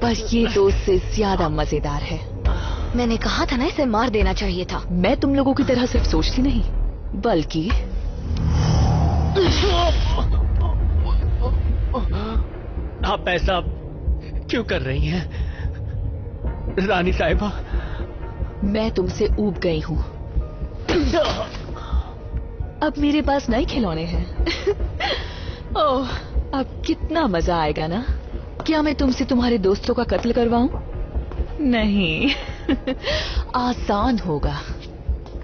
Speaker 4: पर ये तो उससे ज्यादा मजेदार है।
Speaker 8: मैंने कहा था ना इसे मार देना चाहिए था।
Speaker 4: मैं तुम लोगों की तरह सिर्फ सोचती नहीं, बल्कि
Speaker 10: आप ऐसा क्यों कर रही हैं, रानी साहिबा?
Speaker 4: मैं तुमसे ऊब गई हूँ। अब मेरे पास नए खिलौने हैं। ओह, अब कितना मजा आएगा ना। क्या मैं तुमसे तुम्हारे दोस्तों का कत्ल करवाऊं? नहीं। आसान होगा।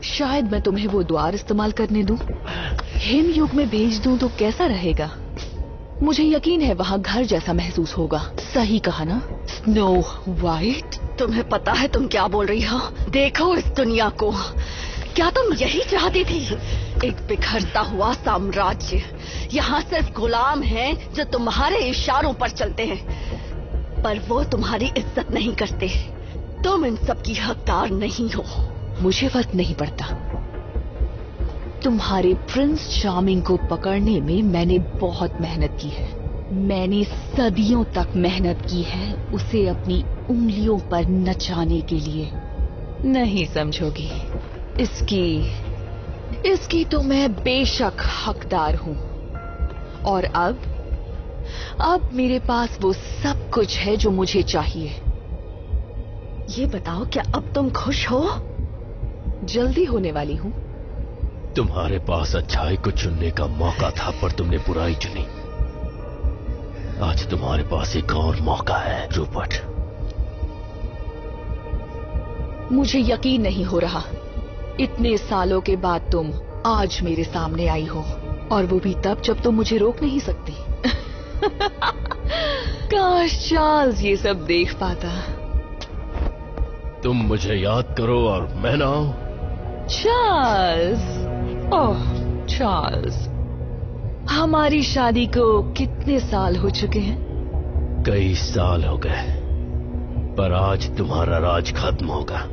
Speaker 4: शायद मैं तुम्हें वो द्वार इस्तेमाल करने दूं, हिम युग में भेज दूं तो कैसा रहेगा? मुझे यकीन है वहाँ घर जैसा महसूस होगा। सही कहा ना स्नो वाइट?
Speaker 8: तुम्हें पता है तुम क्या बोल रही हो? देखो इस दुनिया को। क्या तुम यही चाहती थी? एक बिखरता हुआ साम्राज्य। यहाँ सिर्फ गुलाम हैं जो तुम्हारे इशारों पर चलते हैं, पर वो तुम्हारी इज्जत नहीं करते। तुम इन सब की हकदार नहीं हो।
Speaker 4: मुझे फर्क नहीं पड़ता। तुम्हारे प्रिंस चार्मिंग को पकड़ने में मैंने बहुत मेहनत की है। मैंने सदियों तक मेहनत की है उसे अपनी उंगलियों पर नचाने के लिए। नहीं समझोगी? इसकी तो मैं बेशक हकदार हूँ। और अब मेरे पास वो सब कुछ है जो मुझे चाहिए।
Speaker 8: ये बताओ, क्या अब तुम खुश हो?
Speaker 4: जल्दी होने वाली हूँ।
Speaker 7: तुम्हारे पास अच्छाई को चुनने का मौका था, पर तुमने बुराई चुनी। आज तुम्हारे पास एक और मौका है रूपर्ट।
Speaker 4: मुझे यकीन नहीं हो रहा, इतने सालों के बाद तुम आज मेरे सामने आई हो, और वो भी तब जब तुम मुझे रोक नहीं सकती। काश चार्ल्स ये सब देख पाता।
Speaker 7: तुम मुझे याद करो और मैं ना आऊं।
Speaker 4: चार्ल्स, ओह चार्ल्स, हमारी शादी को कितने साल हो चुके हैं?
Speaker 7: कई साल हो गए, पर आज तुम्हारा राज खत्म होगा।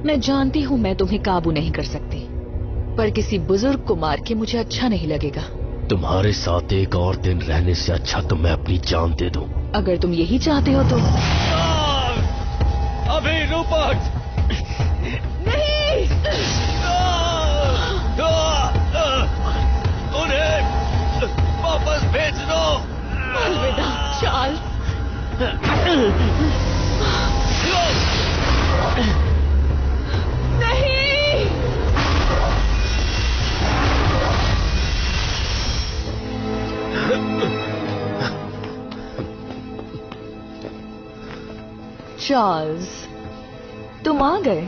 Speaker 4: मैं जानती हूँ मैं तुम्हें काबू नहीं कर सकती, पर किसी बुजुर्ग को मार के मुझे अच्छा नहीं लगेगा।
Speaker 7: तुम्हारे साथ एक और दिन रहने से अच्छा तो मैं अपनी जान दे दूं।
Speaker 4: अगर तुम यही चाहते हो तो।
Speaker 7: अभी रूपर्ट!
Speaker 4: नहीं!
Speaker 7: उन्हें वापस भेज दो।
Speaker 4: अलविदा चार्ल्स। नहीं! चार्ल्स, तुम आ गए।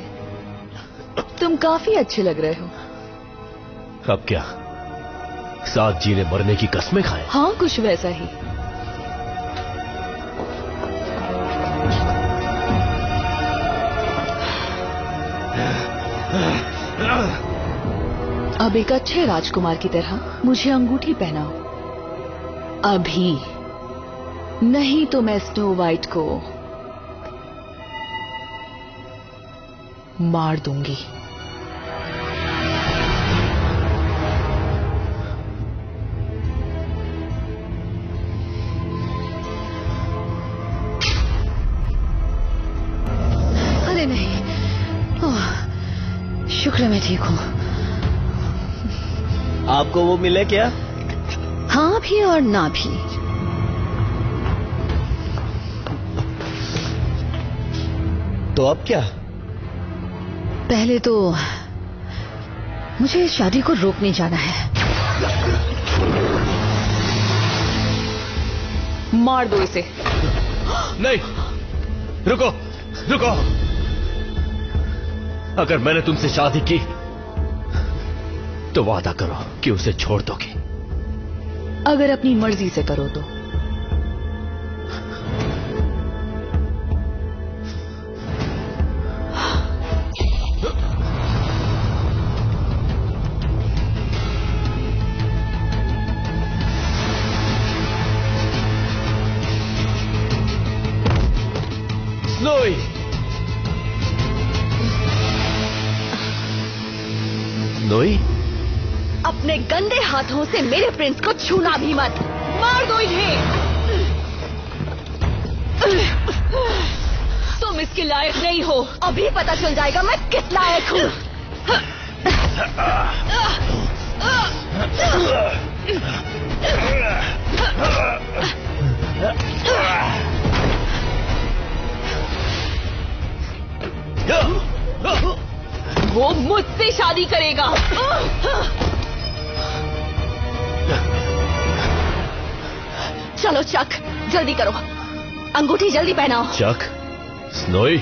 Speaker 4: तुम काफी अच्छे लग रहे हो।
Speaker 7: अब क्या साथ जीने मरने की कस्में खाएं?
Speaker 4: हाँ, कुछ वैसा ही। अब एक अच्छे राजकुमार की तरह मुझे अंगूठी पहनाओ अभी, नहीं तो मैं स्नो वाइट को
Speaker 9: मार दूंगी।
Speaker 1: अरे नहीं, ओह, शुक्र है मैं ठीक हूँ।
Speaker 5: आपको वो मिले क्या?
Speaker 1: हाँ भी और ना भी।
Speaker 5: तो अब क्या?
Speaker 1: पहले तो मुझे शादी को रोकने जाना है।
Speaker 4: मार दो इसे।
Speaker 7: नहीं, रुको रुको। अगर मैंने तुमसे शादी की तो वादा करो कि उसे छोड़ दोगे।
Speaker 4: अगर अपनी मर्जी से करो तो।
Speaker 7: स्नोई, स्नोई,
Speaker 8: अपने गंदे हाथों से मेरे प्रिंस को छूना भी मत।
Speaker 4: मार दो इन्हें। तुम इसके लायक नहीं हो।
Speaker 8: अभी पता चल जाएगा मैं किस लायक हूँ।
Speaker 4: वो मुझसे शादी करेगा।
Speaker 8: चलो चक, जल्दी करो, अंगूठी जल्दी पहनाओ।
Speaker 7: चक, स्नोई,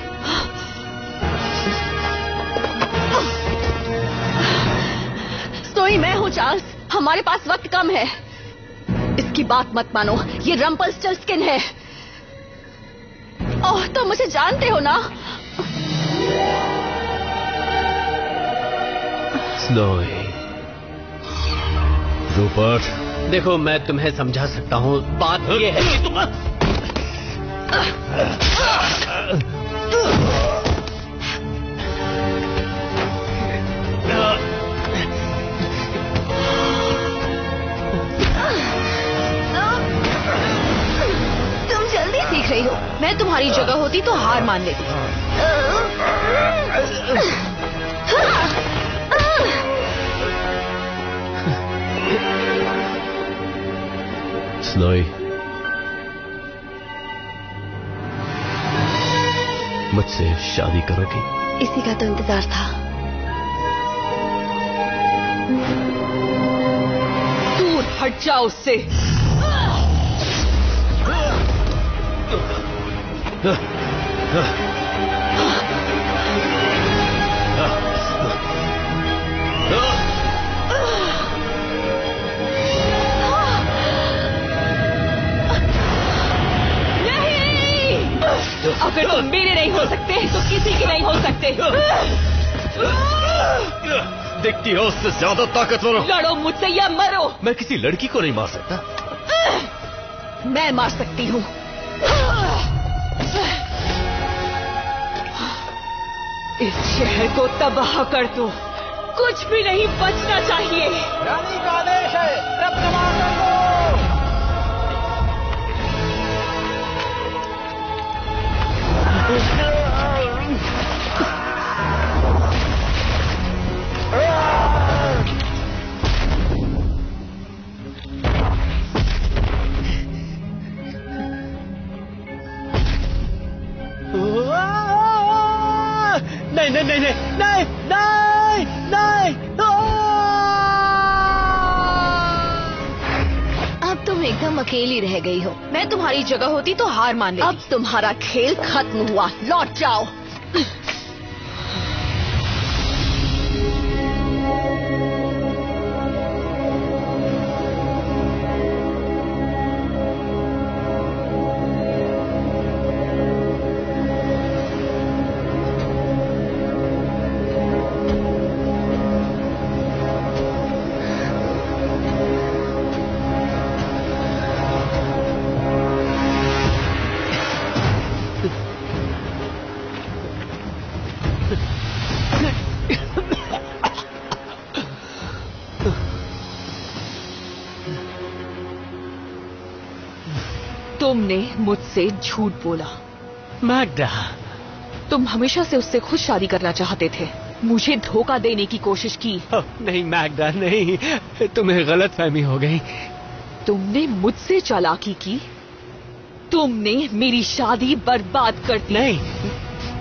Speaker 8: स्नोई मैं हूँ चार्ल्स, हमारे पास वक्त कम है। इसकी बात मत मानो, ये रम्पल्स्टिल्टस्किन है। ओह, तो मुझे जानते हो ना?
Speaker 7: स्नोई, रूपर्ट,
Speaker 10: देखो मैं तुम्हें समझा सकता हूँ। बात ये है कि तुम
Speaker 8: जल्दी सीख रही हो।
Speaker 9: मैं तुम्हारी जगह होती तो हार मान लेती।
Speaker 7: स्नोई, मुझसे शादी करोगी?
Speaker 8: इसी का तो इंतजार था।
Speaker 4: दूर हट जाओ उससे। अगर तुम मेरे नहीं हो सकते तो किसी के नहीं हो सकते।
Speaker 7: दिखती हो उससे ज्यादा ताकतवर हो।
Speaker 4: लड़ो मुझसे या मरो।
Speaker 7: मैं किसी लड़की को नहीं मार सकता।
Speaker 4: मैं मार सकती हूँ। इस शहर को तबाह कर दो, कुछ भी नहीं बचना चाहिए।
Speaker 5: रानी का आदेश है, रत्नमान कर दो।
Speaker 10: नहीं नहीं नहीं नहीं नहीं नहीं।
Speaker 9: अब तुम एकदम अकेली रह गई हो। मैं तुम्हारी जगह होती तो हार मान लेती।
Speaker 8: अब तुम्हारा खेल खत्म हुआ, लौट जाओ।
Speaker 4: तुमने मुझसे झूठ बोला।
Speaker 3: मैग्डा,
Speaker 4: तुम हमेशा से उससे खुद शादी करना चाहते थे, मुझे धोखा देने की कोशिश की।
Speaker 3: नहीं मैग्डा नहीं, तुम्हें गलतफहमी हो गई।
Speaker 4: तुमने मुझसे चालाकी की, तुमने मेरी शादी बर्बाद कर दी।
Speaker 3: नहीं,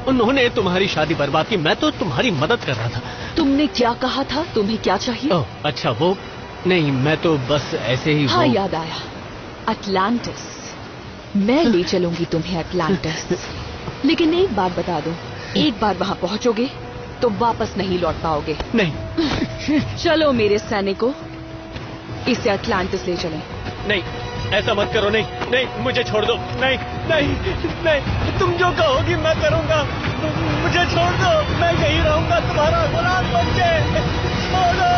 Speaker 3: उन्होंने तुम्हारी शादी बर्बाद की, मैं तो तुम्हारी मदद कर रहा था।
Speaker 4: तुमने क्या कहा था? तुम्हें क्या चाहिए?
Speaker 3: ओह अच्छा, वो नहीं, मैं तो बस ऐसे ही।
Speaker 4: हाँ याद आया, अटलांटिस। मैं ले चलूंगी तुम्हें अटलांटिस। लेकिन एक बात बता दूं, एक बार वहां पहुंचोगे तो वापस नहीं लौट पाओगे।
Speaker 3: नहीं।
Speaker 4: चलो मेरे सैनिकों, इसे अटलांटिस ले चलें।
Speaker 3: नहीं, ऐसा मत करो। नहीं नहीं, मुझे छोड़ दो। नहीं नहीं नहीं, तुम जो कहोगी मैं करूंगा। मुझे छोड़ दो, मैं यही रहूंगा तुम्हारा गुलाम बन के। छोड़ो।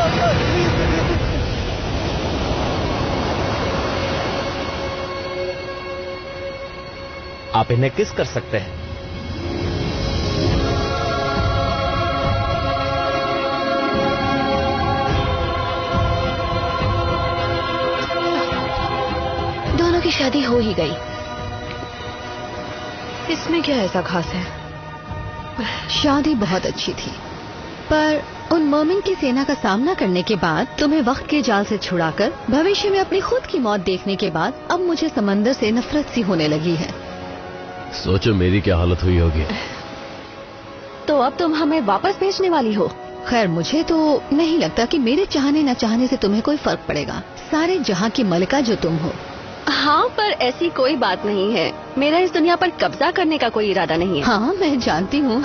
Speaker 5: आप इन्हें किस कर सकते हैं?
Speaker 9: दोनों की शादी हो ही गई, इसमें क्या ऐसा खास है?
Speaker 1: शादी बहुत अच्छी थी, पर उन मर्मेन की सेना का सामना करने के बाद, तुम्हें वक्त के जाल से छुड़ाकर भविष्य में अपनी खुद की मौत देखने के बाद अब मुझे समंदर से नफरत सी होने लगी है।
Speaker 7: सोचो मेरी क्या हालत हुई होगी।
Speaker 8: तो अब तुम हमें वापस भेजने वाली हो?
Speaker 1: खैर, मुझे तो नहीं लगता कि मेरे चाहने न चाहने से तुम्हें कोई फर्क पड़ेगा। सारे जहाँ की मलिका जो तुम हो।
Speaker 8: हाँ, पर ऐसी कोई बात नहीं है। मेरा इस दुनिया पर कब्जा करने का कोई इरादा नहीं है।
Speaker 1: हाँ, मैं जानती हूँ।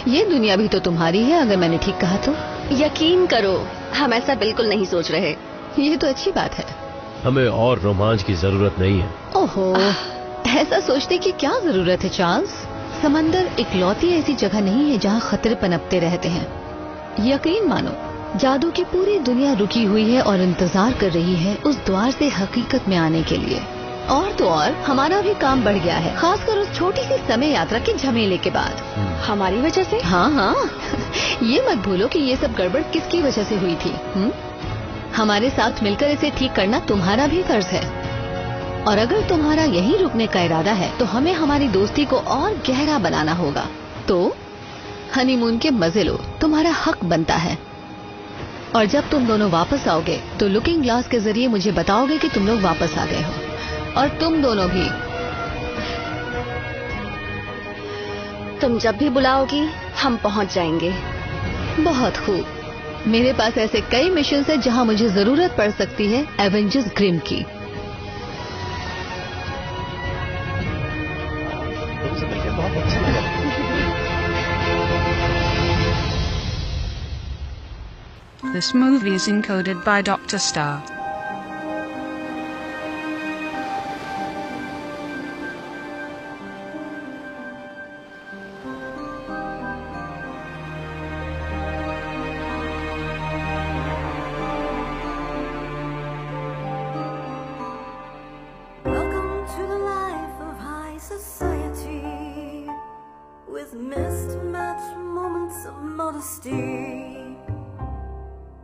Speaker 1: ये दुनिया भी तो तुम्हारी है, अगर मैंने ठीक कहा तो।
Speaker 8: यकीन करो, हम ऐसा बिल्कुल नहीं सोच रहे।
Speaker 1: ये तो अच्छी बात है।
Speaker 7: हमें और रोमांच की जरूरत नहीं है।
Speaker 1: ओहो, ऐसा सोचने की क्या जरूरत है चार्ल्स? समंदर इकलौती ऐसी जगह नहीं है जहाँ खतरे पनपते रहते हैं। यकीन मानो, जादू की पूरी दुनिया रुकी हुई है और इंतजार कर रही है उस द्वार से हकीकत में आने के लिए। और तो और हमारा भी काम बढ़ गया है, खासकर उस छोटी सी समय यात्रा के झमेले के बाद।
Speaker 8: हमारी वजह से?
Speaker 1: हाँ हाँ, ये मत भूलो कि ये सब गड़बड़ किसकी वजह से हुई थी। हमारे साथ मिलकर इसे ठीक करना तुम्हारा भी फर्ज है। और अगर तुम्हारा यहीं रुकने का इरादा है तो हमें हमारी दोस्ती को और गहरा बनाना होगा। तो हनीमून के मजे लो, तुम्हारा हक बनता है। और जब तुम दोनों वापस आओगे तो लुकिंग ग्लास के जरिए मुझे बताओगे कि तुम लोग वापस आ गए हो। और तुम दोनों भी।
Speaker 8: तुम जब भी बुलाओगी हम पहुंच जाएंगे।
Speaker 1: बहुत खूब। मेरे पास ऐसे कई मिशन है जहां मुझे जरूरत पड़ सकती है एवेंजर्स ग्रिम की।
Speaker 2: This movie is encoded by Dr. Star.
Speaker 11: Welcome to the life of high society, with mismatched moments of modesty,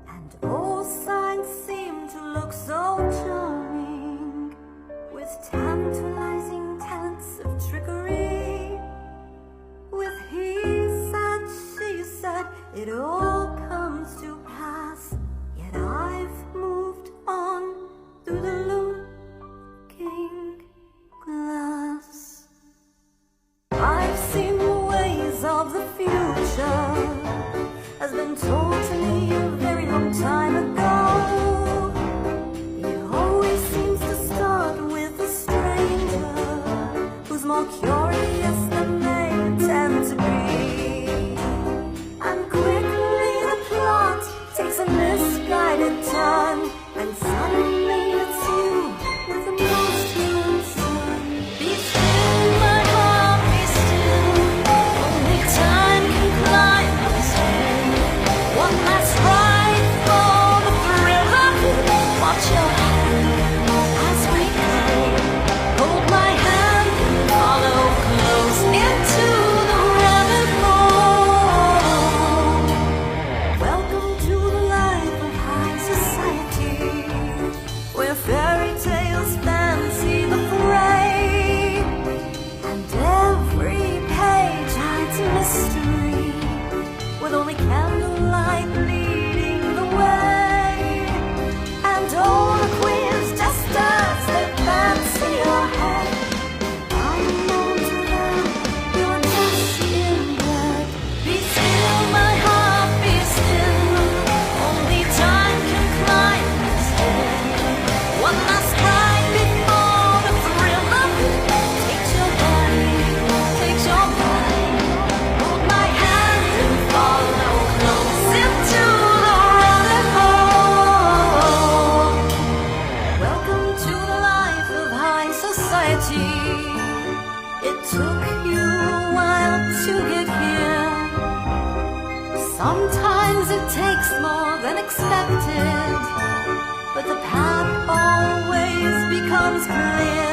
Speaker 11: and all signs seem to society. It took you a while to get here. Sometimes it takes more than expected, but the path always becomes clear.